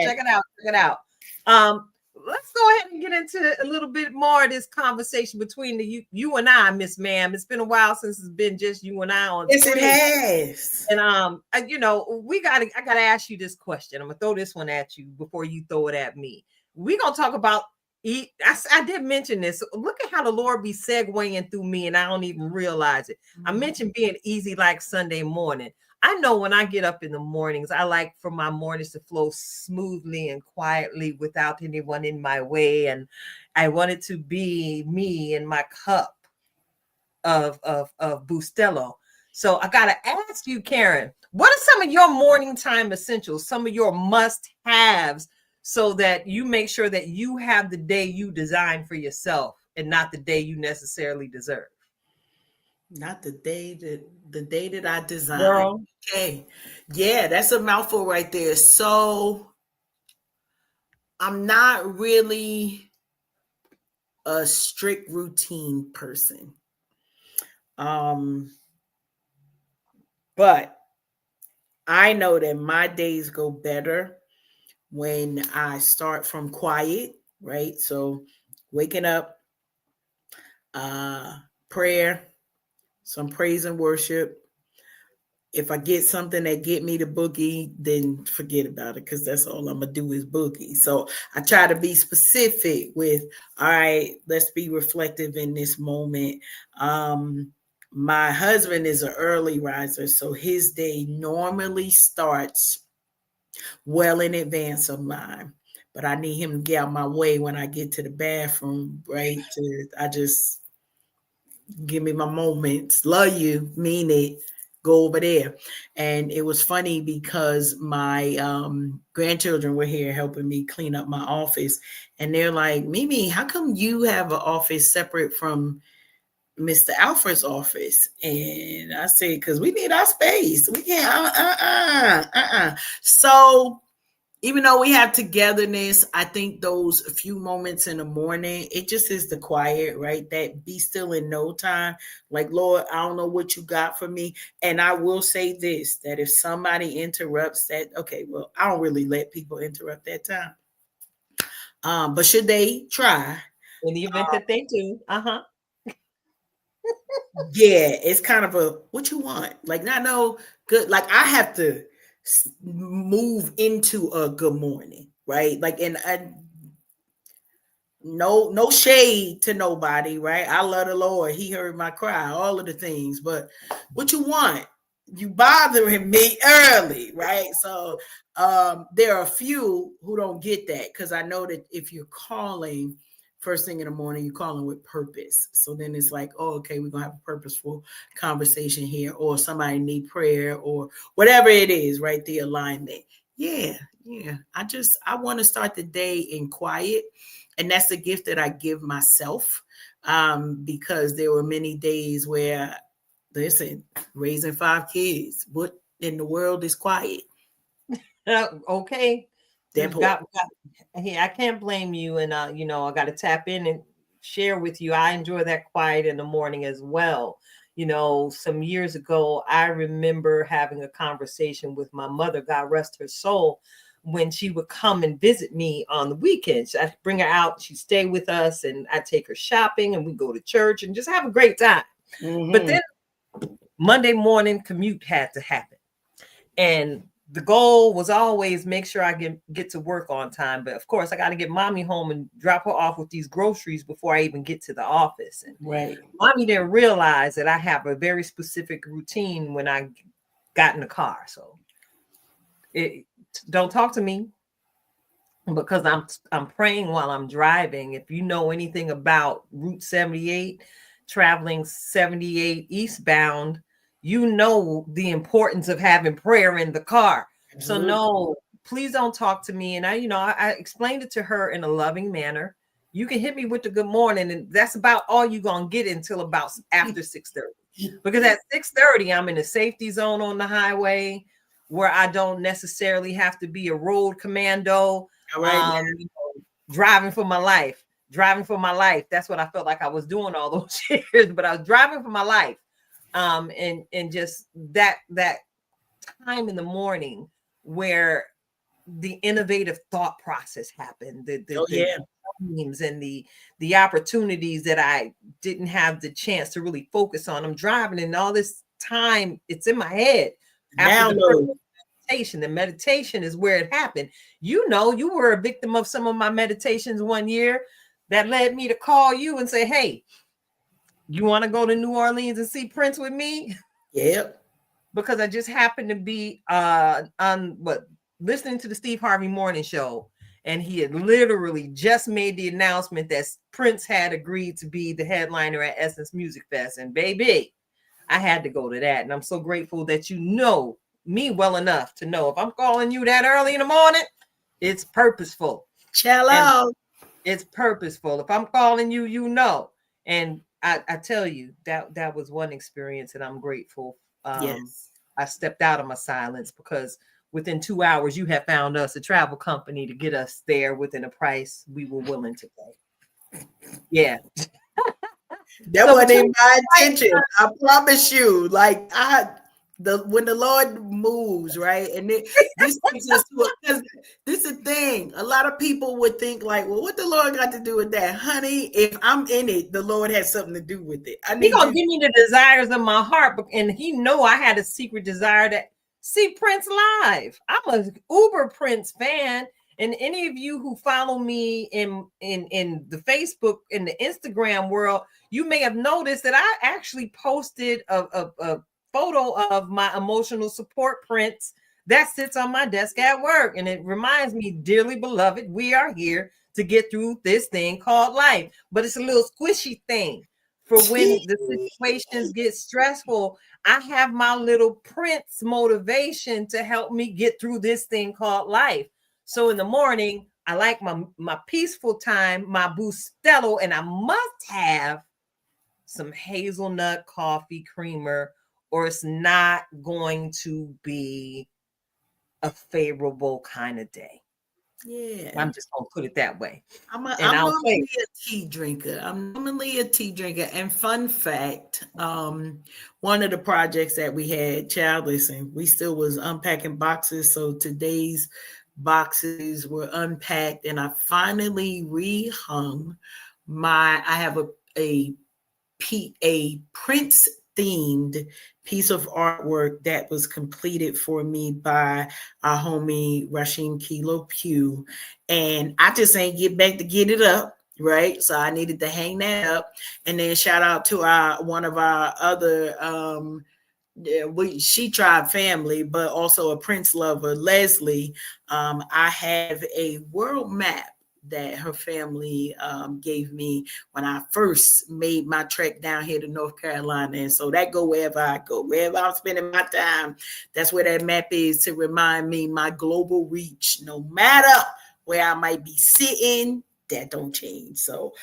Let's go ahead and get into a little bit more of this conversation between you and I, Miss Ma'am. It's been a while since it's been just you and I on. Yes, it has. And I gotta ask you this question. I'm gonna throw this one at you before you throw it at me. We're gonna talk about I did mention this. Look at how the Lord be segueing through me, and I don't even realize it. I mentioned being easy like Sunday morning. I know when I get up in the mornings, I like for my mornings to flow smoothly and quietly without anyone in my way. And I want it to be me and my cup of Bustelo. So I got to ask you, Karen, what are some of your morning time essentials, some of your must-haves, so that you make sure that you have the day you design for yourself and not the day you necessarily deserve? Not the day that I designed. Girl. Okay. Yeah, that's a mouthful right there. So I'm not really a strict routine person. But I know that my days go better when I start from quiet, right? So waking up, prayer, some praise and worship. If I get something that get me to boogie, then forget about it, because that's all I'm gonna do is boogie. So I try to be specific with, all right, let's be reflective in this moment. My husband is an early riser, so his day normally starts well in advance of mine. But I need him to get out my way when I get to the bathroom, right? I just give me my moments. Love you, mean it. Go over there. And it was funny because my grandchildren were here helping me clean up my office. And they're like, Mimi, how come you have an office separate from Mr. Alfred's office? And I said, because we need our space. We can't, So even though we have togetherness, I think those few moments in the morning, it just is the quiet, right? That be still in no time. Like, Lord, I don't know what you got for me. And I will say this, that if somebody interrupts that, okay, well, I don't really let people interrupt that time. But should they try? In the event that they do, Yeah, it's kind of a, what you want? Like, not no good. Like, I have to move into a good morning, right? Like, and no shade to nobody, right? I love the Lord. He heard my cry, all of the things. But what you want? You bothering me early, right? So there are a few who don't get that, because I know that if you're calling first thing in the morning, you're calling with purpose. So then it's like, oh, okay, we're gonna have a purposeful conversation here, or somebody need prayer, or whatever it is, right? The alignment. Yeah. I want to start the day in quiet. And that's the gift that I give myself, because there were many days where, listen, raising 5 kids, what in the world is quiet? Okay. Hey, I can't blame you. And, I got to tap in and share with you. I enjoy that quiet in the morning as well. Some years ago, I remember having a conversation with my mother, God rest her soul, when she would come and visit me on the weekends. I'd bring her out, she'd stay with us, and I'd take her shopping, and we'd go to church and just have a great time. Mm-hmm. But then Monday morning commute had to happen. And the goal was always make sure I get to work on time. But of course, I got to get mommy home and drop her off with these groceries before I even get to the office. And right. Mommy didn't realize that I have a very specific routine when I got in the car. So don't talk to me, because I'm praying while I'm driving. If you know anything about Route 78, traveling 78 eastbound, you know the importance of having prayer in the car. Absolutely. So no, please don't talk to me. And I explained it to her in a loving manner. You can hit me with the good morning, and that's about all you're gonna get until about after 6:30. Because at 6:30, I'm in a safety zone on the highway, where I don't necessarily have to be a road commando. Driving for my life. That's what I felt like I was doing all those years, but I was driving for my life. And just that time in the morning where the innovative thought process happened, the themes and the opportunities that I didn't have the chance to really focus on. I'm driving, and all this time it's in my head. After the meditation is where it happened. You were a victim of some of my meditations one year that led me to call you and say, hey, you want to go to New Orleans and see Prince with me? Yep. Because I just happened to be listening to the Steve Harvey Morning Show, and he had literally just made the announcement that Prince had agreed to be the headliner at Essence Music Fest. And baby, I had to go to that. And I'm so grateful that you know me well enough to know if I'm calling you that early in the morning, it's purposeful. Hello. It's purposeful. If I'm calling you, and I tell you that was one experience, and I'm grateful. Yes. I stepped out of my silence, because within 2 hours, you have found us a travel company to get us there within a price we were willing to pay. Yeah. That So wasn't between even my intention. I promise you. Like when the Lord moves, right? And this takes us to because this is the thing. A lot of people would think like, well, what the Lord got to do with that? Honey, if I'm in it, the Lord has something to do with it. I He need gonna you. give me the desires of my heart, and he know I had a secret desire to see Prince live. I'm a uber Prince fan, and any of you who follow me in the Facebook and the Instagram world, you may have noticed that I actually posted a photo of my emotional support Prince that sits on my desk at work, and it reminds me, dearly beloved, we are here to get through this thing called life, but it's a little squishy thing. For when the situations get stressful, I have my little Prince motivation to help me get through this thing called life. So in the morning, I like my peaceful time, my Bustelo, and I must have some hazelnut coffee creamer, or it's not going to be a favorable kind of day. Yeah. I'm just gonna put it that way. I'm I'll normally say a tea drinker. And fun fact, one of the projects that we had, child, listen, we still was unpacking boxes. So today's boxes were unpacked, and I finally rehung I have a Prince themed piece of artwork that was completed for me by our homie Rashim Kilo Pugh. And I just ain't get back to get it up. Right. So I needed to hang that up. And then shout out to one of our other She Tribe family, but also a Prince lover, Leslie. I have a world map that her family gave me when I first made my trek down here to North Carolina. And so that go wherever I go, wherever I'm spending my time, that's where that map is, to remind me my global reach, no matter where I might be sitting, that don't change. So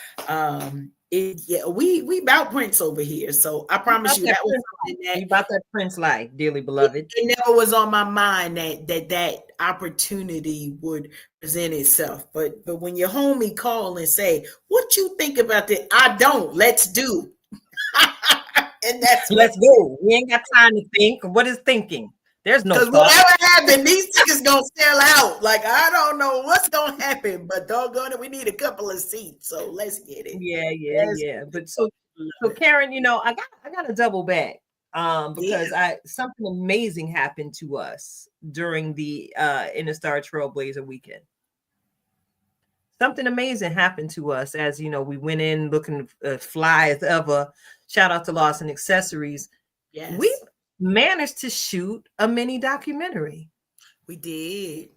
we about Prince over here. So I promise you that was something that we about that Prince life, dearly beloved. it never was on my mind that opportunity would present itself. But when your homie call and say, "What you think about that?" I don't. Let's do. And that's Let's go. We ain't got time to think. What is thinking? There's no because thought. whatever happened, these tickets gonna sell out. Like I don't know what's gonna happen, but doggone it, we need a couple of seats. So let's get it. Yeah. But so Karen, I got to double back because something amazing happened to us during the Interstar Trailblazer weekend. Something amazing happened to us as we went in looking fly as ever. Shout out to Lawson Accessories. Yes. We managed to shoot a mini documentary. We did.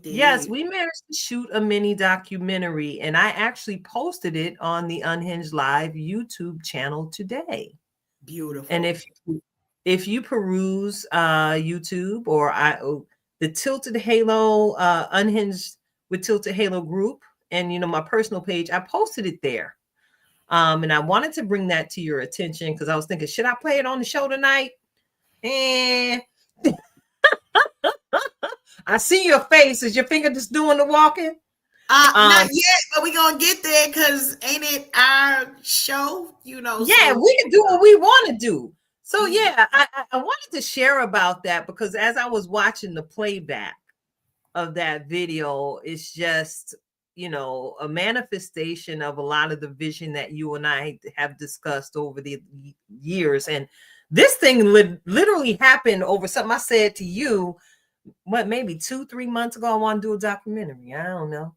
Yes, we managed to shoot a mini documentary, and I actually posted it on the Unhinged Live YouTube channel today. Beautiful. And if you peruse YouTube or the Tilted Halo Unhinged with Tilted Halo group, and my personal page, I posted it there. And I wanted to bring that to your attention because I was thinking, should I play it on the show tonight? And I see your face. Is your finger just doing the walking? Not yet, but we're gonna get there because ain't it our show? Yeah, so we can do what we want to do. So yeah, I wanted to share about that because as I was watching the playback of that video, it's just a manifestation of a lot of the vision that you and I have discussed over the years. And this thing literally happened over something I said to you, maybe 2-3 months ago. I want to do a documentary. I don't know.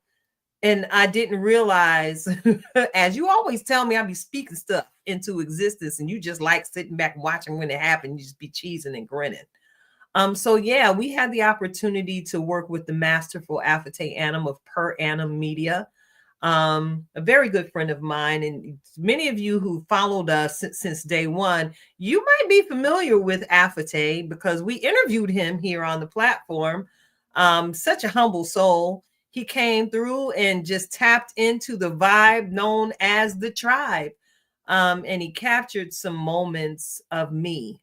And I didn't realize, as you always tell me, I be speaking stuff into existence, and you just like sitting back watching when it happened. You just be cheesing and grinning. So yeah, we had the opportunity to work with the masterful Afate Annam of Per Annum Media, a very good friend of mine, and many of you who followed us since day one, you might be familiar with Afate because we interviewed him here on the platform. Such a humble soul. He came through and just tapped into the vibe known as the tribe, and he captured some moments of me.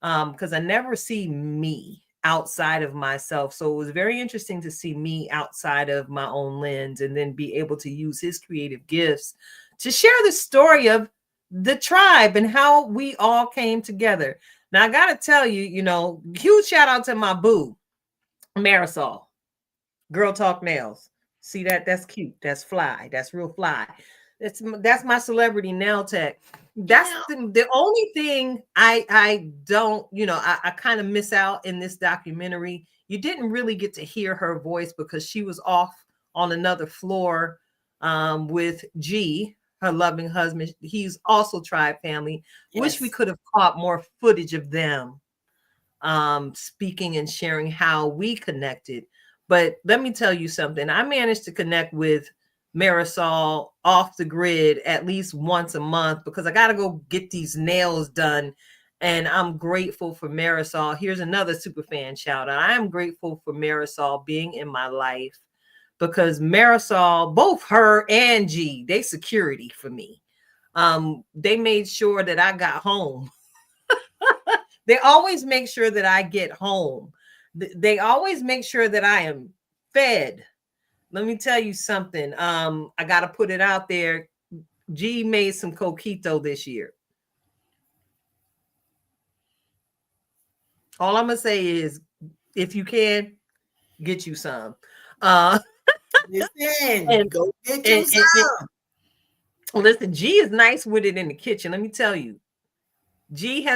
Because I never see me outside of myself. So it was very interesting to see me outside of my own lens and then be able to use his creative gifts to share the story of the tribe and how we all came together. Now, I got to tell you, huge shout out to my boo, Marisol, Girl Talk Nails. See that? That's cute. That's fly. That's real fly. That's my celebrity nail tech. That's the only thing I don't, I kind of miss out in this documentary. You didn't really get to hear her voice because she was off on another floor with G, her loving husband. He's also tribe family. Yes. Wish we could have caught more footage of them speaking and sharing how we connected. But let me tell you something. I managed to connect with Marisol off the grid at least once a month because I got to go get these nails done. And I'm grateful for Marisol. Here's another super fan shout out. I am grateful for Marisol being in my life because Marisol, both her and G, they security for me. They made sure that I got home. They always make sure that I get home. They always make sure that I am fed. Let me tell you something. I got to put it out there. G made some coquito this year. All I'm going to say is, if you can, get you some. Listen, go get you some. Listen, G is nice with it in the kitchen. Let me tell you. G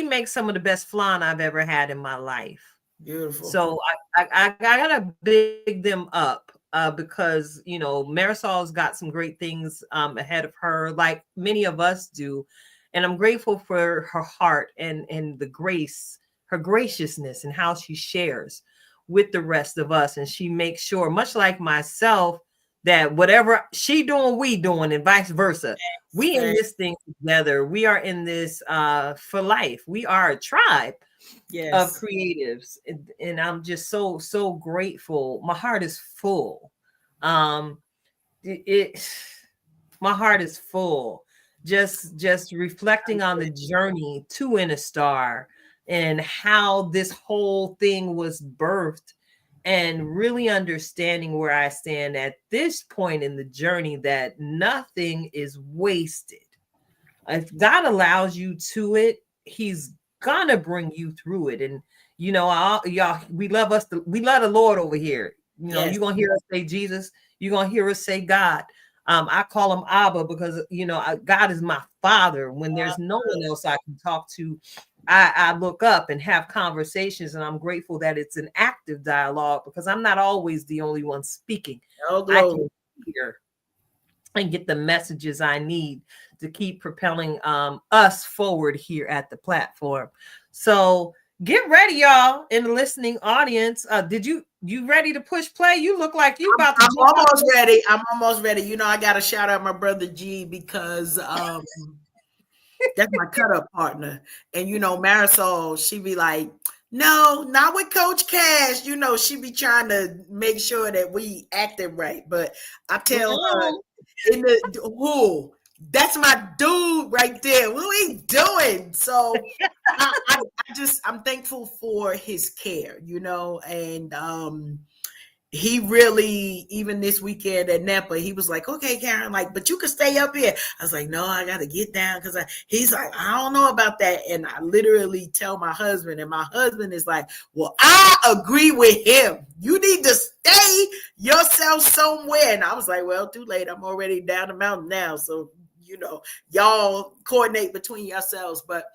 makes some of the best flan I've ever had in my life. Beautiful. So I gotta big them up because Marisol's got some great things ahead of her, like many of us do, and I'm grateful for her heart and the grace, her graciousness, and how she shares with the rest of us, and she makes sure, much like myself, that whatever she doing, we doing, and vice versa. We in this thing together. We are in this for life. We are a tribe of creatives, and I'm just so grateful. My heart is full. My heart is full. Just reflecting on the journey to In a Star and how this whole thing was birthed, and really understanding where I stand at this point in the journey, that nothing is wasted. If God allows you to it, he's gonna bring you through it. And y'all, we love the Lord over here. You're gonna hear us say Jesus, you're gonna hear us say God. I call him Abba because God is my father. When there's no one else I can talk to, I look up and have conversations, and I'm grateful that it's an active dialogue because I'm not always the only one speaking. I can hear and get the messages I need to keep propelling us forward here at the platform. So get ready, y'all, in the listening audience. Did you ready to push play? You look like you about to. I'm almost ready. I got to shout out my brother G because that's my cut-up partner. And Marisol, she be like, no, not with Coach Cash. She be trying to make sure that we acting right. But I tell her that's my dude right there. What we doing? So I'm thankful for his care, and he really, even this weekend at Napa, he was like, okay, Karen, but you can stay up here. I was like, no, I got to get down because he's like, I don't know about that. And I literally tell my husband, and my husband is like, well, I agree with him. You need to stay yourself somewhere. And I was like, well, too late. I'm already down the mountain now. So, y'all coordinate between yourselves. But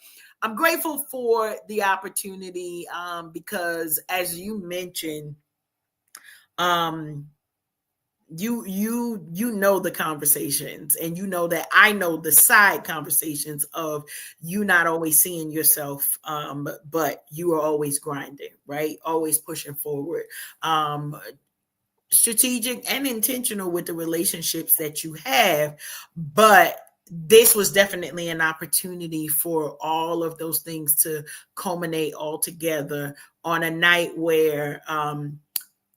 I'm grateful for the opportunity because, as you mentioned, you know the conversations, and that I know the side conversations of you not always seeing yourself, but you are always grinding, right? Always pushing forward, strategic and intentional with the relationships that you have. But this was definitely an opportunity for all of those things to culminate all together on a night where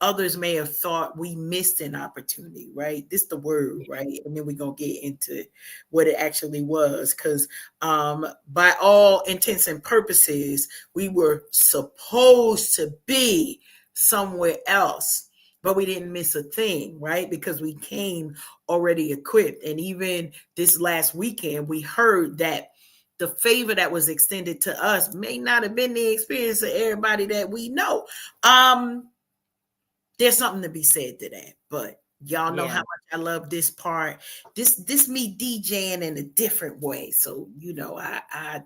others may have thought we missed an opportunity, right? This is the word, right? And then we're going to get into what it actually was. Because by all intents and purposes, we were supposed to be somewhere else, but we didn't miss a thing, right? Because we came already equipped. And even this last weekend, we heard that the favor that was extended to us may not have been the experience of everybody that we know. There's something to be said to that, but y'all know how much I love this part. This me DJing in a different way. So, you know, I'm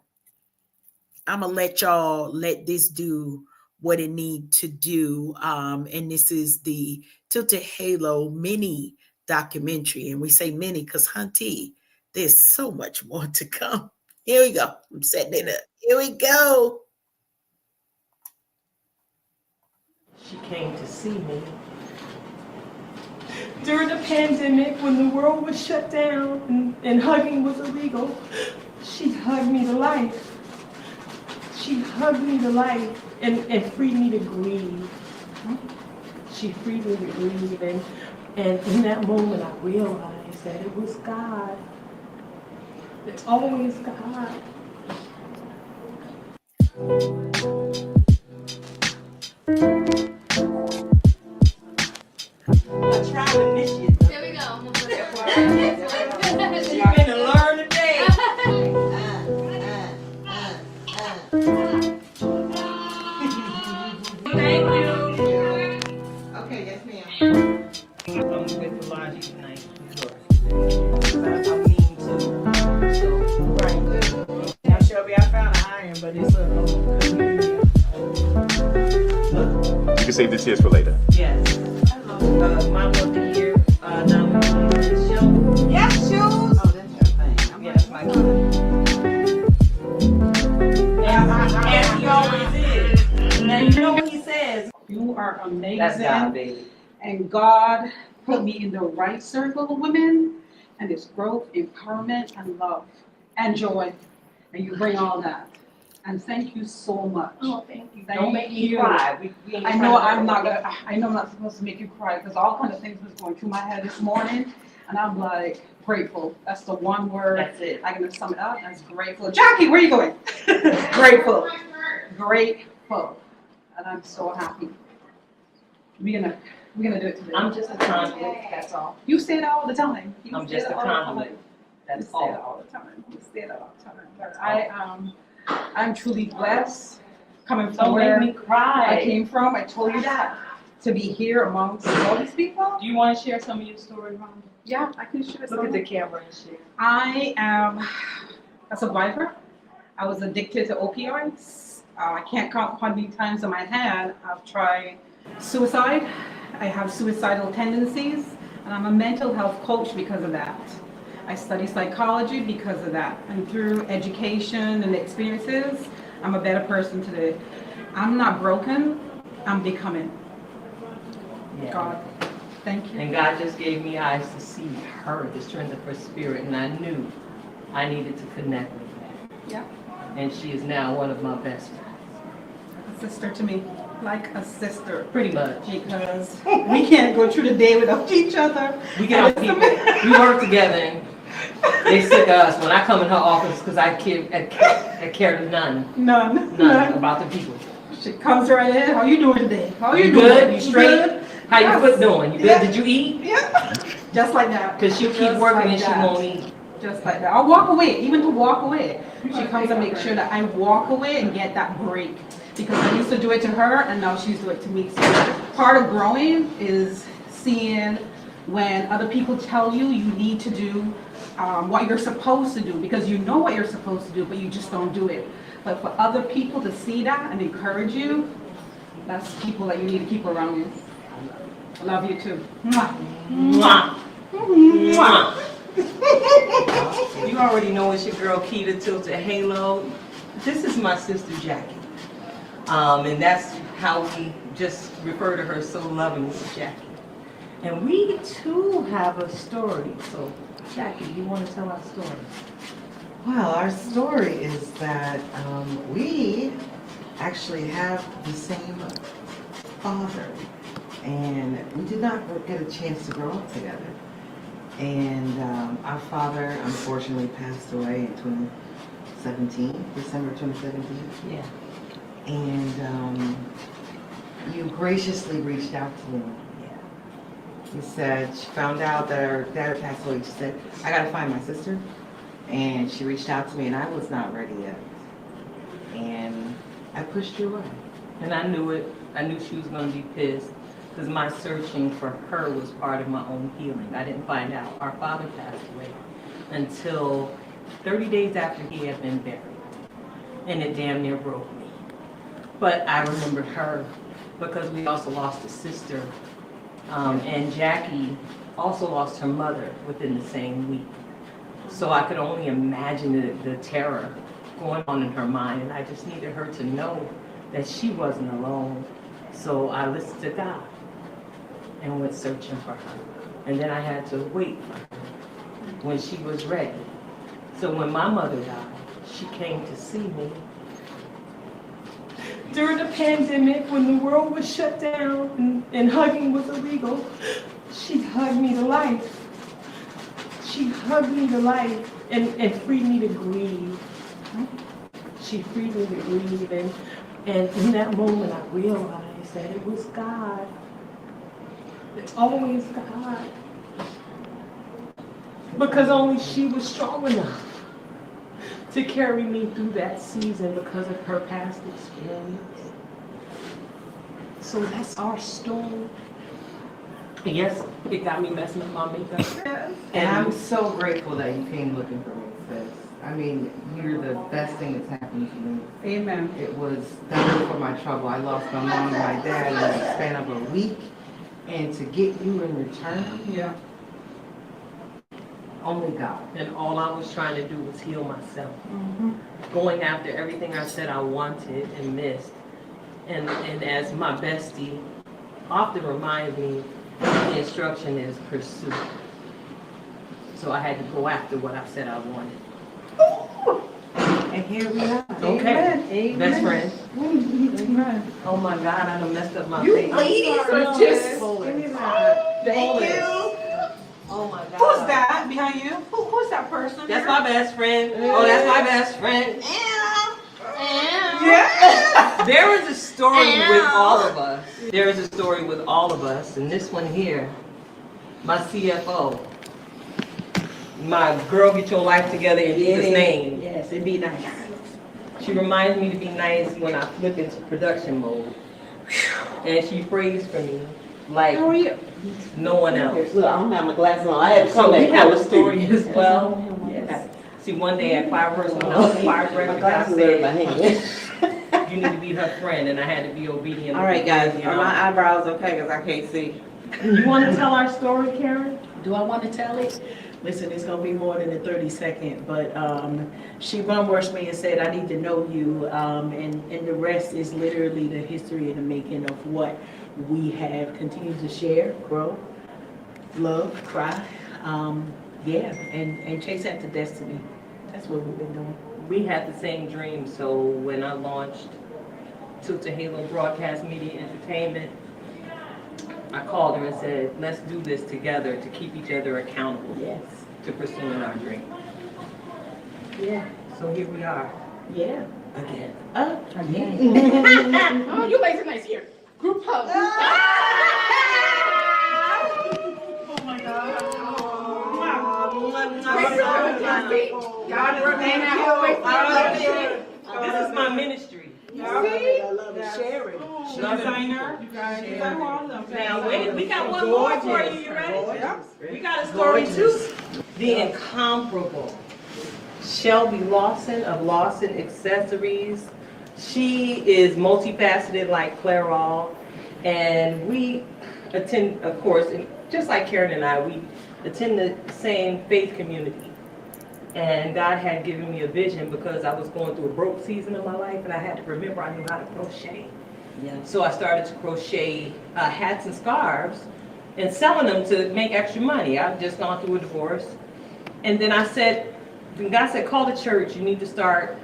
gonna let y'all let this do what it need to do. And this is the Tilted Halo mini documentary. And we say mini because Hunty, there's so much more to come. Here we go. I'm setting it up. Here we go. She came to see me. During the pandemic, when the world was shut down and hugging was illegal, she hugged me to life. She hugged me to life and freed me to grieve. She freed me to grieve. And in that moment, I realized that it was God. It's always God. I tried to miss you. There we go. You're going to learn today. Thank you. Okay, yes, ma'am. I'm with the laundry tonight. I mean to. So, Right. Now, Shelby, I found an iron, but it's a You can save the tears for later. yes. Mom of the year. Nominated for the show. Yes, shoes. Oh, that's your thing. Yes, my God. As he always is. Now you know what he says. You are amazing. That's God, baby. And God put me in the right circle of women, and it's growth, empowerment, and love, and joy. And you bring all that. And thank you so much. Oh, thank you. Thank Don't make me you. cry. We I know I'm not supposed to make you cry because all kinds of things was going through my head this morning, and I'm like grateful. That's the one word. That's it. I can sum it up. That's grateful. Jackie, where are you going? Grateful. Grateful. And I'm so happy. We're gonna do it today. I'm just a conduit. That's all. You say that all the time. You I'm say just that a all the time. conduit. You That's say that all. all the time. You say that all the time. But I'm truly blessed coming from Don't where make me cry. I came from. I told you that. To be here amongst all these people. Do you want to share some of your story, Rhonda? Yeah, I can share Look at the camera and share. I am a survivor. I was addicted to opioids. I can't count how many times in my hand I've tried suicide. I have suicidal tendencies, and I'm a mental health coach because of that. I study psychology because of that. And through education and experiences, I'm a better person today. I'm not broken, I'm becoming. Yeah. God, thank you. And God just gave me eyes to see her, the strength of her spirit, and I knew I needed to connect with that. Yeah, And she is now one of my best friends. a sister to me, like a sister. Pretty much. Because we can't go through the day without each other. We get our people. We work together and they sick of us when I come in her office because I care to none None. about the people. She comes right in. How you doing today? How You you good? doing? You straight? Good? How your Yes. foot doing? You good? Yeah. Did you eat? Yeah. Just like that. Because she'll keep Just working like and she that. won't eat. Just like that. I'll walk away, even to walk away. She comes and makes sure that I walk away and get that break. Because I used to do it to her and now she's doing it to me. So part of growing is seeing when other people tell you you need to do what you're supposed to do. Because you know what you're supposed to do, but you just don't do it. But for other people to see that and encourage you, that's people that you need to keep around you. I love you too. Mwah. Mwah. Mwah. You already know it's your girl Keita Tilted Halo. This is my sister Jackie. And that's how we just refer to her so lovingly as Jackie. And we too have a story. So Jackie, you want to tell our story? Well, our story is that we actually have the same father. and we did not get a chance to grow up together. And our father unfortunately passed away in 2017, December 2017. Yeah. And you graciously reached out to me. You said she found out that her dad passed away. She said, I gotta find my sister. And she reached out to me, and I was not ready yet. And I pushed you away. And I knew it. I knew she was going to be pissed because my searching for her was part of my own healing. I didn't find out our father passed away until 30 days after he had been buried. And it damn near broke me. But I remembered her because we also lost a sister. And Jackie also lost her mother within the same week. So I could only imagine the terror going on in her mind. And I just needed her to know that she wasn't alone. So I listened to God and went searching for her. And then I had to wait for her when she was ready. So when my mother died, she came to see me. During the pandemic, when the world was shut down and hugging was illegal, she hugged me to life. She hugged me to life and freed me to grieve. She freed me to grieve. And in that moment, I realized that it was God. It's always God. Because only she was strong enough to carry me through that season because of her past experience. So that's our story. Yes, it got me messing up my makeup. And I'm so grateful that you came looking for me, sis. I mean, you're the best thing that's happened to me. Amen. It was done for my trouble. I lost my mom and my dad in the span of a week. And to get you in return, Yeah. only God. And all I was trying to do was heal myself. Going after everything I said I wanted and missed. And as my bestie often reminds me, the instruction is pursue. So I had to go after what I said I wanted. And here we are. Okay, Amen. best friend. Amen. Oh my God, I done messed up my face. Ladies are just. Thank you. Oh my God. Who's that behind you? Who's that person? That's my best friend. Oh, that's my best friend. Yeah. There is a story with all of us. There is a story with all of us. And this one here, my CFO, my girl, get your life together in Jesus' name. Yes, it'd be nice. She reminds me to be nice when I flip into production mode. And she prays for me like How are you? no one else. Look, I don't have my glasses on. I had to So come we back have on a the story street. as well. Yes. See, one day at Fireworks, when I was fire My breakfast, I glasses are in my said, hand. you need to be her friend, and I had to be obedient. All right, guys, You are know? my eyebrows okay? Because I can't see. You want to tell our story, Karen? Do I want to tell it? Listen, it's gonna be more than a 30-second, but she one-words me and said, I need to know you, and the rest is literally the history and the making of what we have continued to share, grow, love, cry, yeah, and chase after destiny. That's what we've been doing. We had the same dream, so when I launched Tilt to Halo Broadcast Media Entertainment, I called her and said, let's do this together to keep each other accountable. Yes. To pursuing our dream. Yeah. So here we are. Yeah. Again. Again. Oh, you ladies are nice here. Group hug. Oh my God. This is my ministry. I love it. Sharing. Designer. You guys are awesome. Now wait, we got one more for you. You ready? We got a story too. The incomparable Shelby Lawson of Lawson Accessories. She is multifaceted like Clairol, and we attend, of course, and just like Karen and I, we attend the same faith community. And God had given me a vision because I was going through a broke season of my life, and I had to remember I knew how to crochet. Yeah. So I started to crochet hats and scarves and selling them to make extra money. I've just gone through a divorce. And then I said, when God said, call the church, you need to start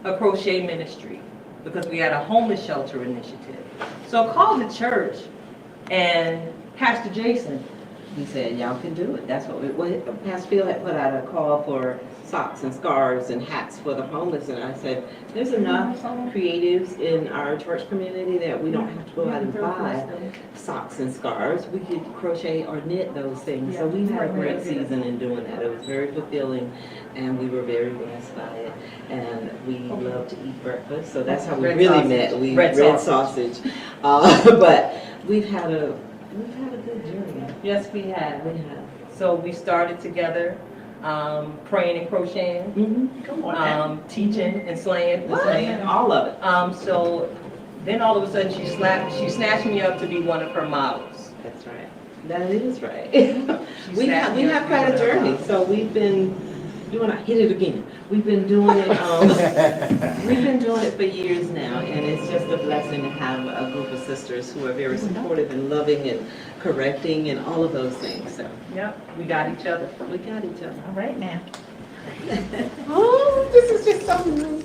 a crochet ministry because we had a homeless shelter initiative. So I called the church And Pastor Jason, he said, y'all can do it. That's what Pastor Phil had put out a call for socks and scarves and hats for the homeless. And I said, there's enough creatives in our church community that we don't have to go out and buy socks and scarves. We could crochet or knit those things. So we had a great season in doing that. It was very fulfilling, and we were very blessed by it. And we love to eat breakfast, so that's how we really met. We red sausage. But we've had a good journey. Yes, we have. We have. So we started together, praying and crocheting, teaching and slaying, All of it. So then all of a sudden she snatched me up to be one of her models. That's right. That is right. We have quite a journey. So we've been doing. I hit it again. We've been doing it. We've been doing it for years now, and it's just a blessing to have a group of sisters who are very supportive and loving and correcting and all of those things. So Yep, we got each other. we got each other. All right now. Oh, this is just so nice.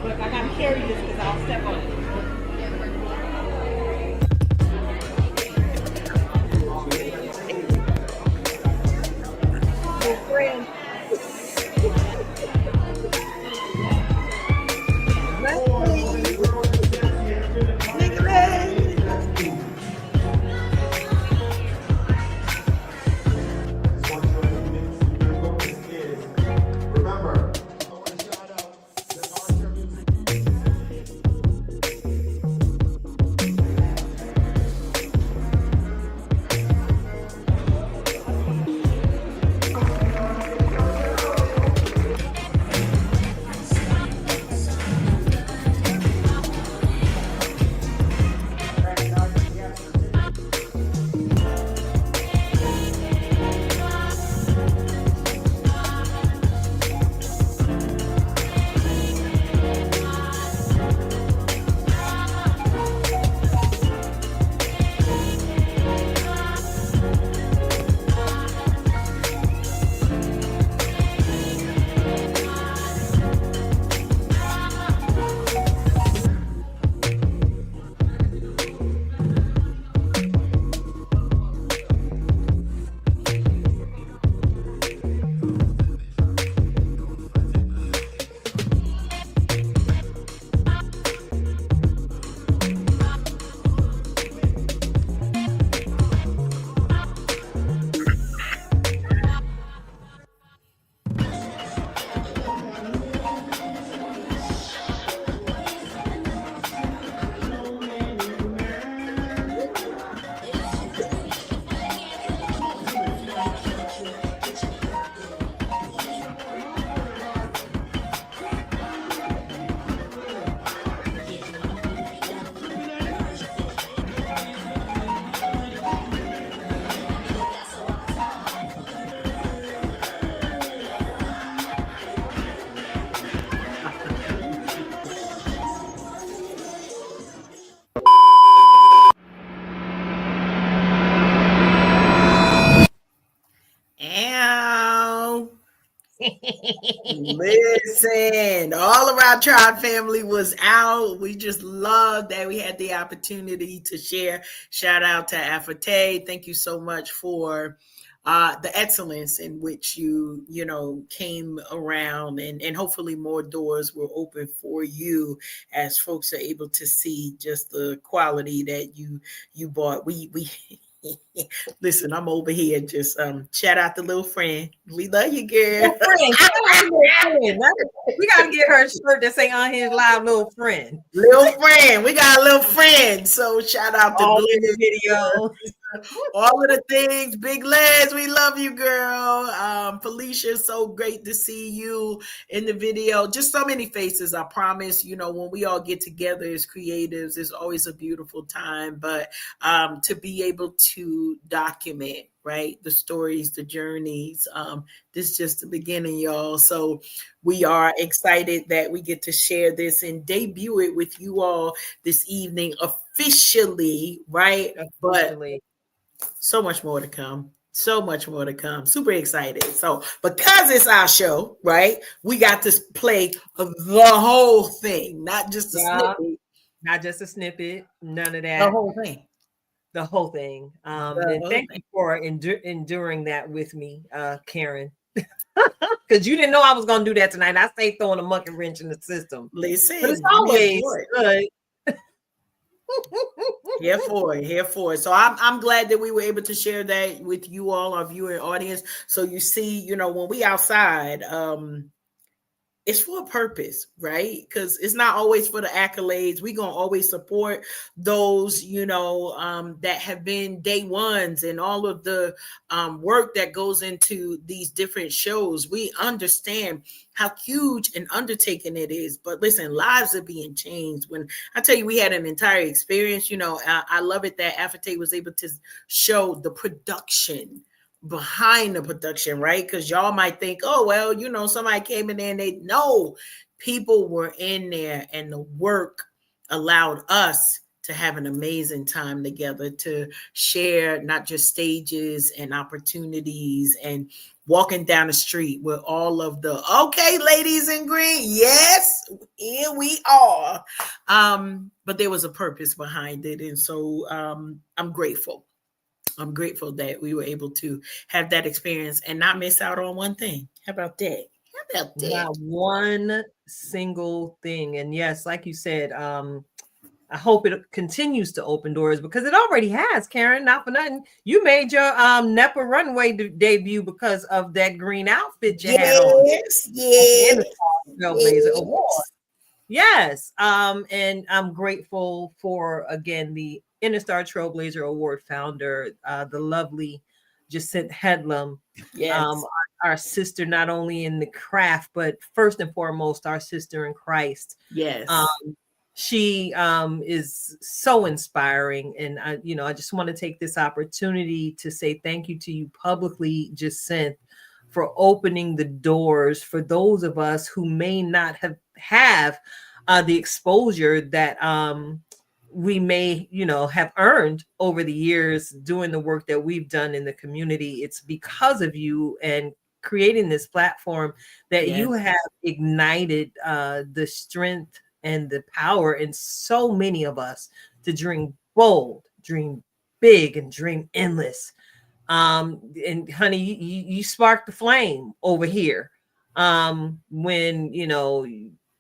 Look, I gotta carry this because I'll step on it. Listen, all of our tribe family was out. We just loved that we had the opportunity to share. Shout out to Afate. Thank you so much for the excellence in which you came around, and hopefully more doors will open for you as folks are able to see just the quality that you brought. We listen, I'm over here just shout out the little friend. We love you, girl. Little friend. Shout out to little friend. We gotta get her a shirt that say Unhinged Live Little Friend. Little friend. We got a little friend. So shout out to all Glenn. the videos. All of the things. Big Les, we love you, girl. Felicia, so great to see you in the video. Just so many faces. I promise. When we all get together as creatives, it's always a beautiful time. But to be able to document, right, the stories, the journeys. This is just the beginning, y'all. So we are excited that we get to share this and debut it with you all this evening officially, right? Officially. But so much more to come. So much more to come. Super excited. So because it's our show, right? We got to play the whole thing, not just a snippet. Not just a snippet. None of that. The whole thing. The whole thing. And thank you for enduring that with me, Karen. Because you didn't know I was going to do that tonight. I stayed throwing a monkey wrench in the system. Listen, but it's always good. Here for it. So I'm glad that we were able to share that with you all, our viewing audience. So you see, when we outside, it's for a purpose, right? Because it's not always for the accolades. We're going to always support those, that have been day ones and all of the work that goes into these different shows. We understand how huge an undertaking it is. But listen, lives are being changed. When I tell you we had an entire experience, I love it that Afate was able to show the production behind the production, right? Because y'all might think, oh, well, somebody came in there and they know people were in there and the work allowed us to have an amazing time together to share not just stages and opportunities and walking down the street with all of the, okay, ladies in green, yes, here we are. But there was a purpose behind it. And so I'm grateful. I'm grateful that we were able to have that experience and not miss out on one thing. How about that? Not one single thing. And yes, like you said, I hope it continues to open doors because it already has, Karen. Not for nothing. You made your NEPA runway debut because of that green outfit you had on. Yes. Award. Yes. And I'm grateful for, again, the Interstar Trailblazer Award founder, the lovely Jacinthe Headlam. Yes. Our sister, not only in the craft, but first and foremost, our sister in Christ. Yes. She is so inspiring. And I just want to take this opportunity to say thank you to you publicly, Jacinthe, for opening the doors for those of us who may not have the exposure that we may, have earned over the years doing the work that we've done in the community. It's because of you and creating this platform that you have ignited the strength and the power in so many of us to dream bold, dream big, and dream endless. And honey, you sparked the flame over here. When,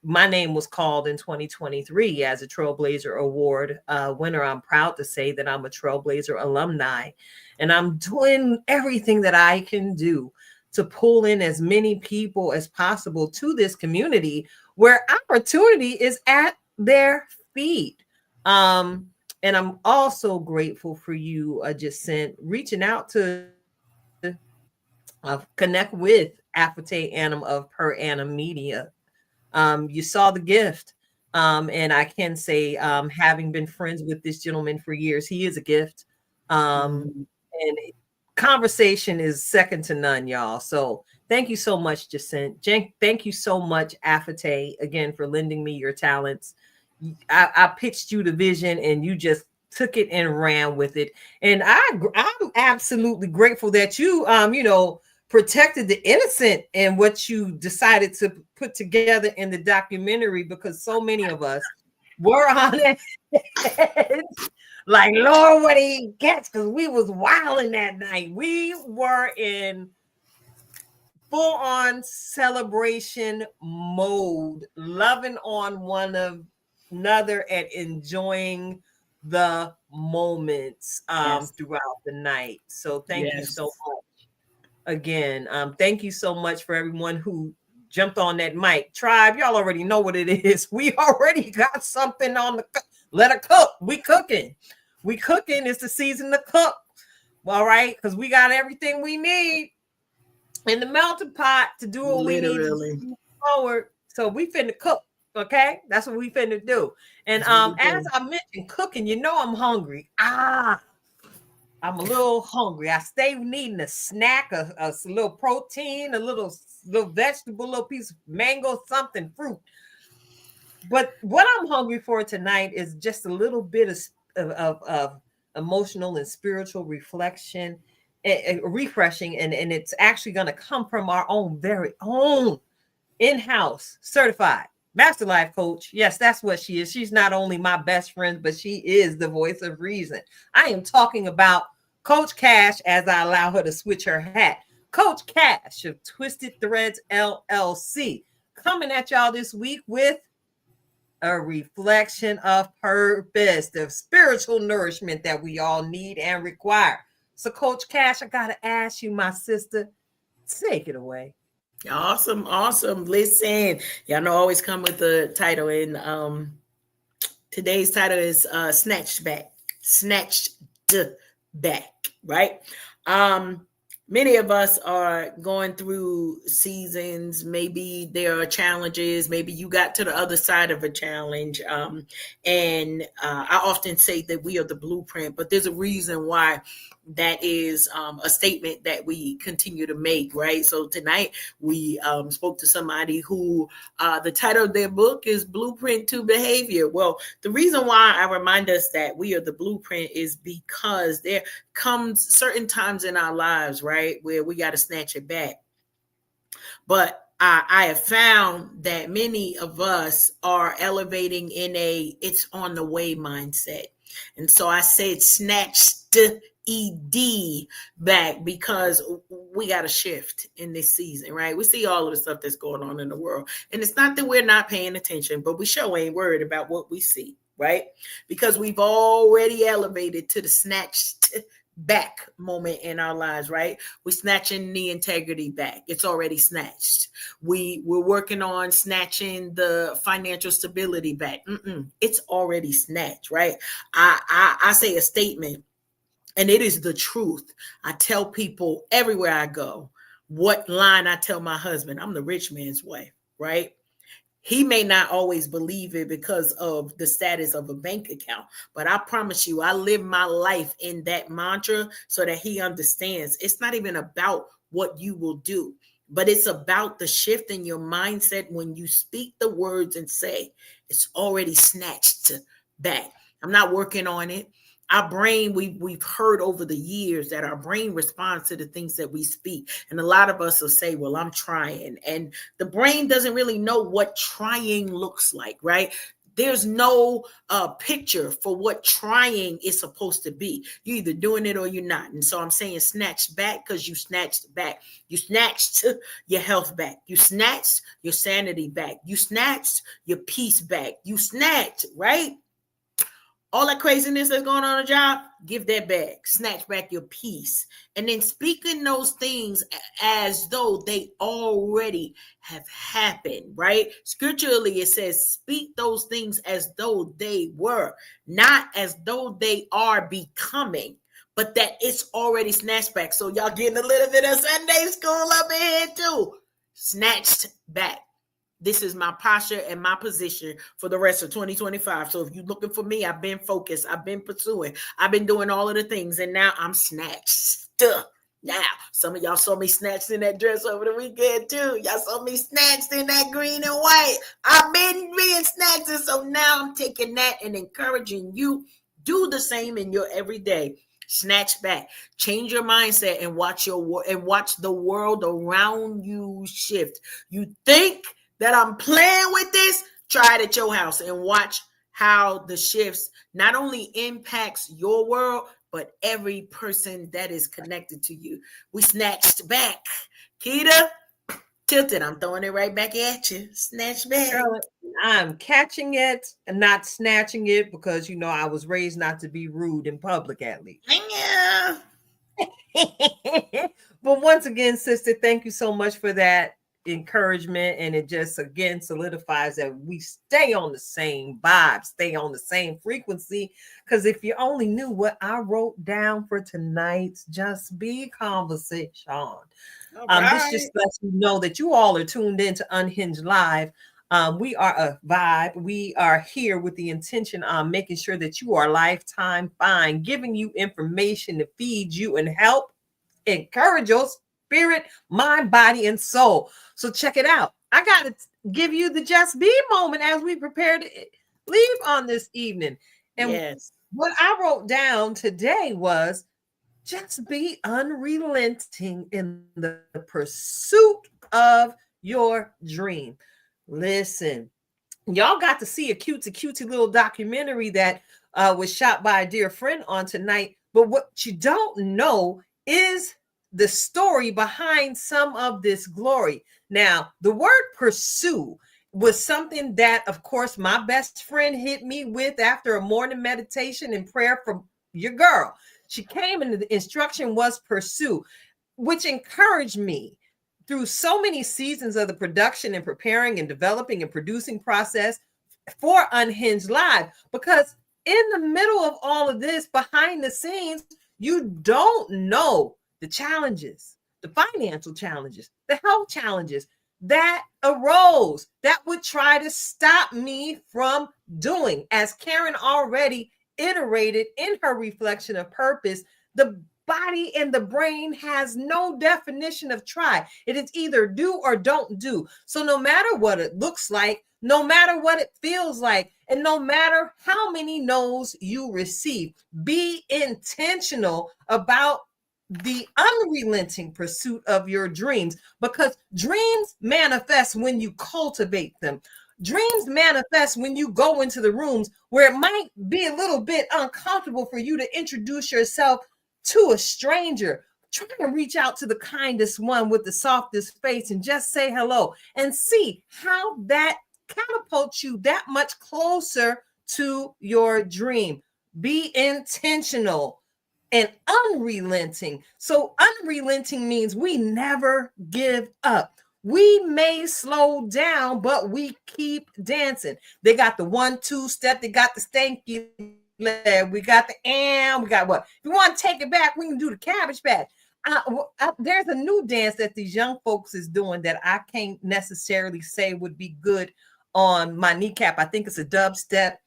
my name was called in 2023 as a Trailblazer Award winner. I'm proud to say that I'm a Trailblazer alumni, and I'm doing everything that I can do to pull in as many people as possible to this community where opportunity is at their feet. And I'm also grateful for you, Jacinthe, reaching out to connect with Afate Annam of Per Annam Media. You saw the gift. And I can say, having been friends with this gentleman for years, he is a gift. And conversation is second to none, y'all. So thank you so much, Jacinthe. Thank you so much, Afate, again, for lending me your talents. I pitched you the vision and you just took it and ran with it. And I'm absolutely grateful that you, protected the innocent and what you decided to put together in the documentary, because so many of us were on it. Like, Lord, what he gets, because we was wilding that night. We were in full-on celebration mode, loving on one another and enjoying the moments throughout the night. So thank you so much. Again, thank you so much for everyone who jumped on that mic. Tribe, y'all already know what it is. We already got something on the let her cook. We cooking. It's the season to cook. All right, because we got everything we need in the melting pot to do what we need to move forward. So we finna cook. Okay, that's what we finna do. And as I mentioned, cooking, you know I'm hungry. I'm a little hungry. I stay needing a snack, a little protein, a little vegetable, a little piece of mango, something, fruit. But what I'm hungry for tonight is just a little bit of emotional and spiritual reflection, refreshing, and it's actually going to come from our own very own in-house certified master life coach. Yes, that's what she is. She's not only my best friend, but she is the voice of reason. I am talking about Coach Cash, as I allow her to switch her hat. Coach Cash of Twisted Threads LLC, coming at y'all this week with a reflection of purpose, the spiritual nourishment that we all need and require. So, Coach Cash, I got to ask you, my sister, take it away. Awesome. Listen, y'all know I always come with the title, and today's title is Snatched Back, right? Many of us are going through seasons. Maybe there are challenges. Maybe you got to the other side of a challenge. And I often say that we are the blueprint, but there's a reason why that is a statement that we continue to make, right? So tonight we spoke to somebody who the title of their book is Blueprint to Behavior. Well, the reason why I remind us that we are the blueprint is because there comes certain times in our lives, right, where we got to snatch it back. But I have found that many of us are elevating in a it's on the way mindset. And so I said snatched ED back because we got to shift in this season, right? We see all of the stuff that's going on in the world. And it's not that we're not paying attention, but we sure ain't worried about what we see, right? Because we've already elevated to the snatched back moment in our lives, right? We're snatching the integrity back. It's already snatched. We're working on snatching the financial stability back. It's already snatched, right? I say a statement, and it is the truth. I tell people everywhere I go, what line I tell my husband, I'm the rich man's wife, right? He may not always believe it because of the status of a bank account, but I promise you, I live my life in that mantra so that he understands it's not even about what you will do, but it's about the shift in your mindset when you speak the words and say, it's already snatched back. I'm not working on it. Our brain, we've heard over the years that our brain responds to the things that we speak. And a lot of us will say, well, I'm trying. And the brain doesn't really know what trying looks like, right? There's no picture for what trying is supposed to be. You're either doing it or you're not. And so I'm saying snatched back because you snatched back. You snatched your health back. You snatched your sanity back. You snatched your peace back. You snatched, right? All that craziness that's going on a job, give that back. Snatch back your peace. And then speaking those things as though they already have happened, right? Scripturally, it says, speak those things as though they were, not as though they are becoming, but that it's already snatched back. So y'all getting a little bit of Sunday school up in here too. Snatched back. This is my posture and my position for the rest of 2025. So if you're looking for me, I've been focused. I've been pursuing. I've been doing all of the things. And now I'm snatched. Now, some of y'all saw me snatched in that dress over the weekend too. Y'all saw me snatched in that green and white. I've been being snatched. And so now I'm taking that and encouraging you. Do the same in your everyday. Snatch back, change your mindset, and watch the world around you shift. You think that I'm playing with this? Try it at your house and watch how the shifts not only impacts your world, but every person that is connected to you. We snatched back. Keita, tilted. I'm throwing it right back at you. Snatch back. Girl, I'm catching it and not snatching it because, you know, I was raised not to be rude in public, at least. Yeah. But once again, sister, thank you so much for that encouragement, and it just again solidifies that we stay on the same vibe, stay on the same frequency. Because if you only knew what I wrote down for tonight's Just Be conversation, this just lets you know that you all are tuned into Unhinged Live. We are a vibe. We are here with the intention of making sure that you are lifetime fine, giving you information to feed you and help encourage your spirit, mind, body, and soul. So check it out. I got to give you the Just Be moment as we prepare to leave on this evening. And what I wrote down today was just be unrelenting in the pursuit of your dream. Listen, y'all got to see a cutesy little documentary that was shot by a dear friend on tonight. But what you don't know is the story behind some of this glory. Now, the word pursue was something that, of course, my best friend hit me with after a morning meditation and prayer from your girl. She came and the instruction was pursue, which encouraged me through so many seasons of the production and preparing and developing and producing process for Unhinged Live. Because in the middle of all of this, behind the scenes, you don't know the challenges, the financial challenges, the health challenges that arose that would try to stop me from doing. As Karen already iterated in her reflection of purpose, the body and the brain has no definition of try. It is either do or don't do. So no matter what it looks like, no matter what it feels like, and no matter how many no's you receive, be intentional about the unrelenting pursuit of your dreams, because dreams manifest when you cultivate them. Dreams manifest when you go into the rooms where it might be a little bit uncomfortable for you to introduce yourself to a stranger. Try and reach out to the kindest one with the softest face and just say hello and see how that catapults you that much closer to your dream. Be intentional and unrelenting. So unrelenting means we never give up. We may slow down, but we keep dancing. They got the 1-2 step. They got the stanky leg. We got the we got what? If you want to take it back, we can do the cabbage patch. There's a new dance that these young folks is doing that I can't necessarily say would be good on my kneecap. I think it's a dubstep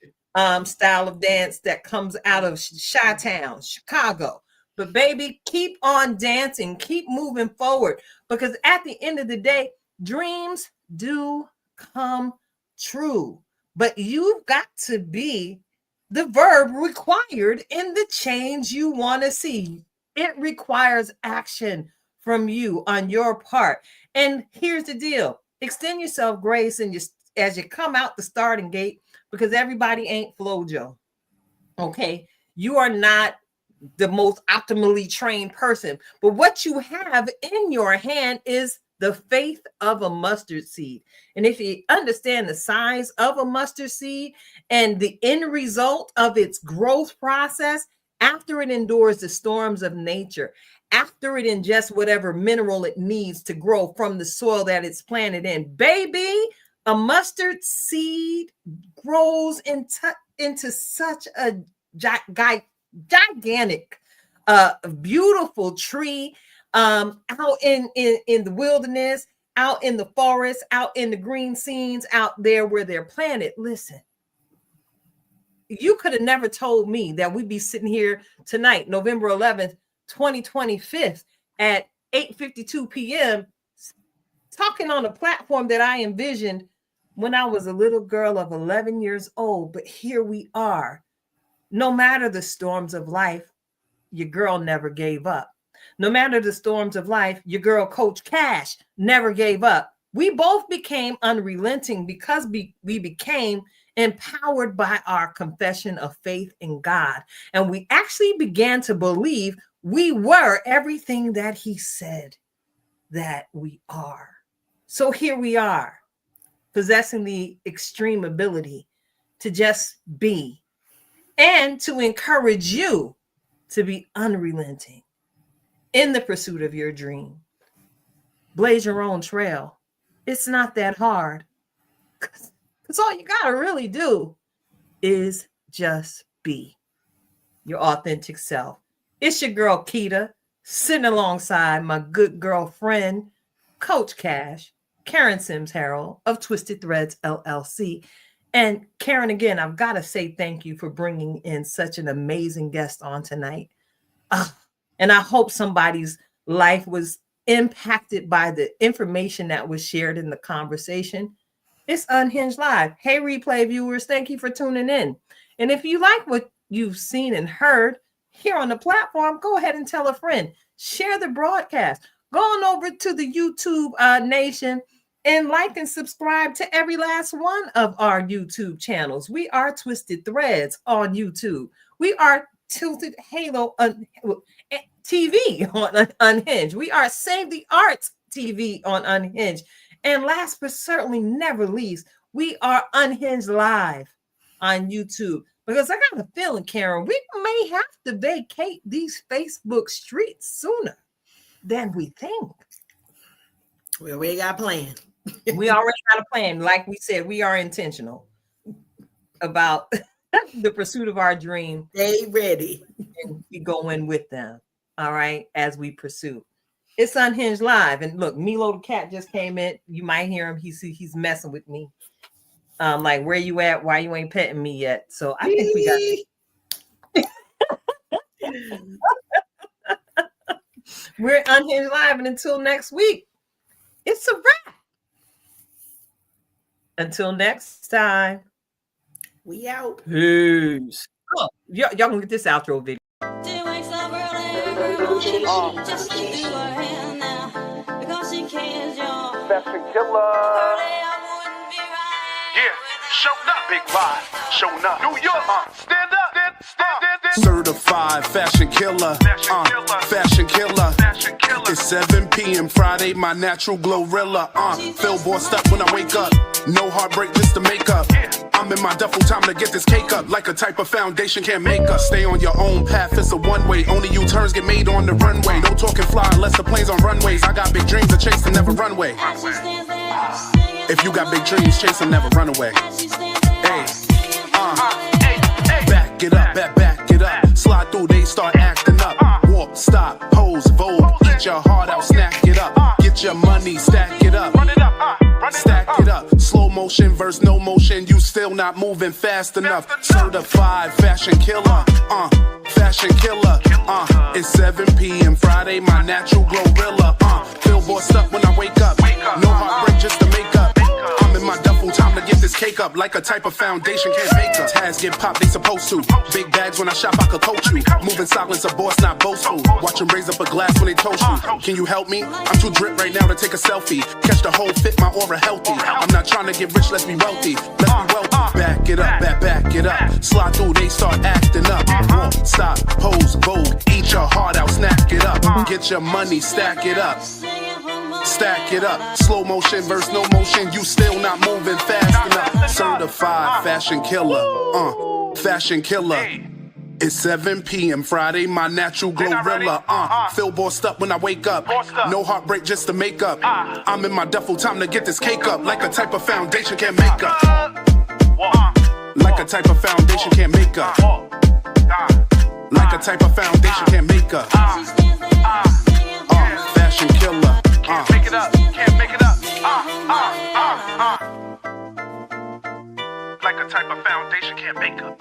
style of dance that comes out of Chi-Town, Chicago. But baby, keep on dancing, keep moving forward, because at the end of the day, dreams do come true. But you've got to be the verb required in the change you want to see. It requires action from you on your part. And here's the deal. Extend yourself grace and as you come out the starting gate, because everybody ain't Flojo. Okay. You are not the most optimally trained person, but what you have in your hand is the faith of a mustard seed. And if you understand the size of a mustard seed and the end result of its growth process, after it endures the storms of nature, after it ingests whatever mineral it needs to grow from the soil that it's planted in, baby, a mustard seed grows into such a gigantic, beautiful tree out in the wilderness, out in the forest, out in the green scenes, out there where they're planted. Listen, you could have never told me that we'd be sitting here tonight, November 11th, 2025 at 8:52 p.m. talking on a platform that I envisioned when I was a little girl of 11 years old. But here we are. No matter the storms of life, your girl never gave up. No matter the storms of life, your girl, Coach Cash, never gave up. We both became unrelenting because we became empowered by our confession of faith in God. And we actually began to believe we were everything that He said that we are. So here we are, possessing the extreme ability to just be, and to encourage you to be unrelenting in the pursuit of your dream. Blaze your own trail. It's not that hard. Because all you got to really do is just be your authentic self. It's your girl, Keita, sitting alongside my good girlfriend, Coach Cash, Karen Sims Harrell of Twisted Threads LLC. And Karen, again, I've got to say thank you for bringing in such an amazing guest on tonight. And I hope somebody's life was impacted by the information that was shared in the conversation. It's Unhinged Live. Hey, replay viewers, thank you for tuning in. And if you like what you've seen and heard here on the platform, go ahead and tell a friend. Share the broadcast. Go on over to the YouTube Nation and like and subscribe to every last one of our YouTube channels. We are Twisted Threads on YouTube. We are Tilted Halo TV on Unhinged. We are Save the Arts TV on Unhinged. And last but certainly never least, we are Unhinged Live on YouTube. Because I got a feeling, Karen, we may have to vacate these Facebook streets sooner than we think. Well, we got a plan. We already got a plan. Like we said, we are intentional about the pursuit of our dream. Stay ready. And we go in with them, all right, as we pursue. It's Unhinged Live. And look, Milo the cat just came in. You might hear him. He's messing with me. Like, where you at? Why you ain't petting me yet? So I think we got we're Unhinged Live, and until next week, it's a wrap. Until next time, we out. Peace. Oh, y'all can get this outro video. Fashion killer. Yeah, showed up, big vibe, showing up. New York, stand up, stand. Certified fashion killer, fashion killer. It's 7 p.m. Friday, my natural glorilla. Feel bossed up when I wake up. No heartbreak, just to make up. I'm in my duffel, time to get this cake up. Like a type of foundation can't make us. Stay on your own path, it's a one-way. Only U-turns get made on the runway. No talking fly unless the plane's on runways. I got big dreams to chase and never run away. If you got big dreams, chase and never run away. Hey, back it up, back it up. Slide through, they start acting up. Walk, stop, pose, vogue. Eat your heart out, snack it up. Get your money, stack it up. Stack it up. Slow motion versus no motion. You still not moving fast enough. Certified fashion killer. Fashion killer. It's 7 p.m. Friday, my natural glorilla. Feel bossed up when I wake up. No heartbreak, just to make up. I'm in my duffel, time to get this cake up. Like a type of foundation can't make us. Tags get popped, they supposed to. Big bags when I shop, I could coach you. Moving silence, a boss, not boastful. Watch them raise up a glass when they toast you. Can you help me? I'm too drip right now to take a selfie. Catch the whole fit, my aura healthy. I'm not trying to get rich, let's be wealthy. Let's be wealthy. Back it up, back it up. Slide through, they start acting up. Walk, stop, pose, vogue. Eat your heart out, snack it up. Get your money, stack it up. Stack it up. Slow motion versus no motion. You still not moving fast enough. Certified fashion killer. Fashion killer. It's 7 p.m. Friday, my natural glorilla. Feel bossed up when I wake up. No heartbreak, just to make up. I'm in my duffel, time to get this cake up. Like a type of foundation can't make up. Like a type of foundation can't make up. Like a type of foundation can't make up. Fashion killer. Can't make it up. Can't make it up. Like a type of foundation can't make up.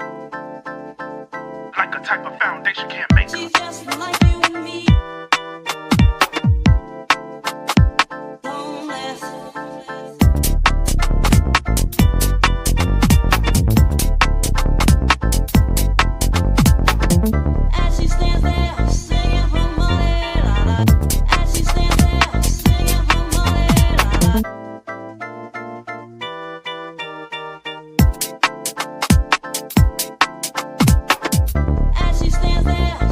Like a type of foundation can't make up. Just like you and me. Don't as she stands there singing for money, as she stands there singing for money, as she stands there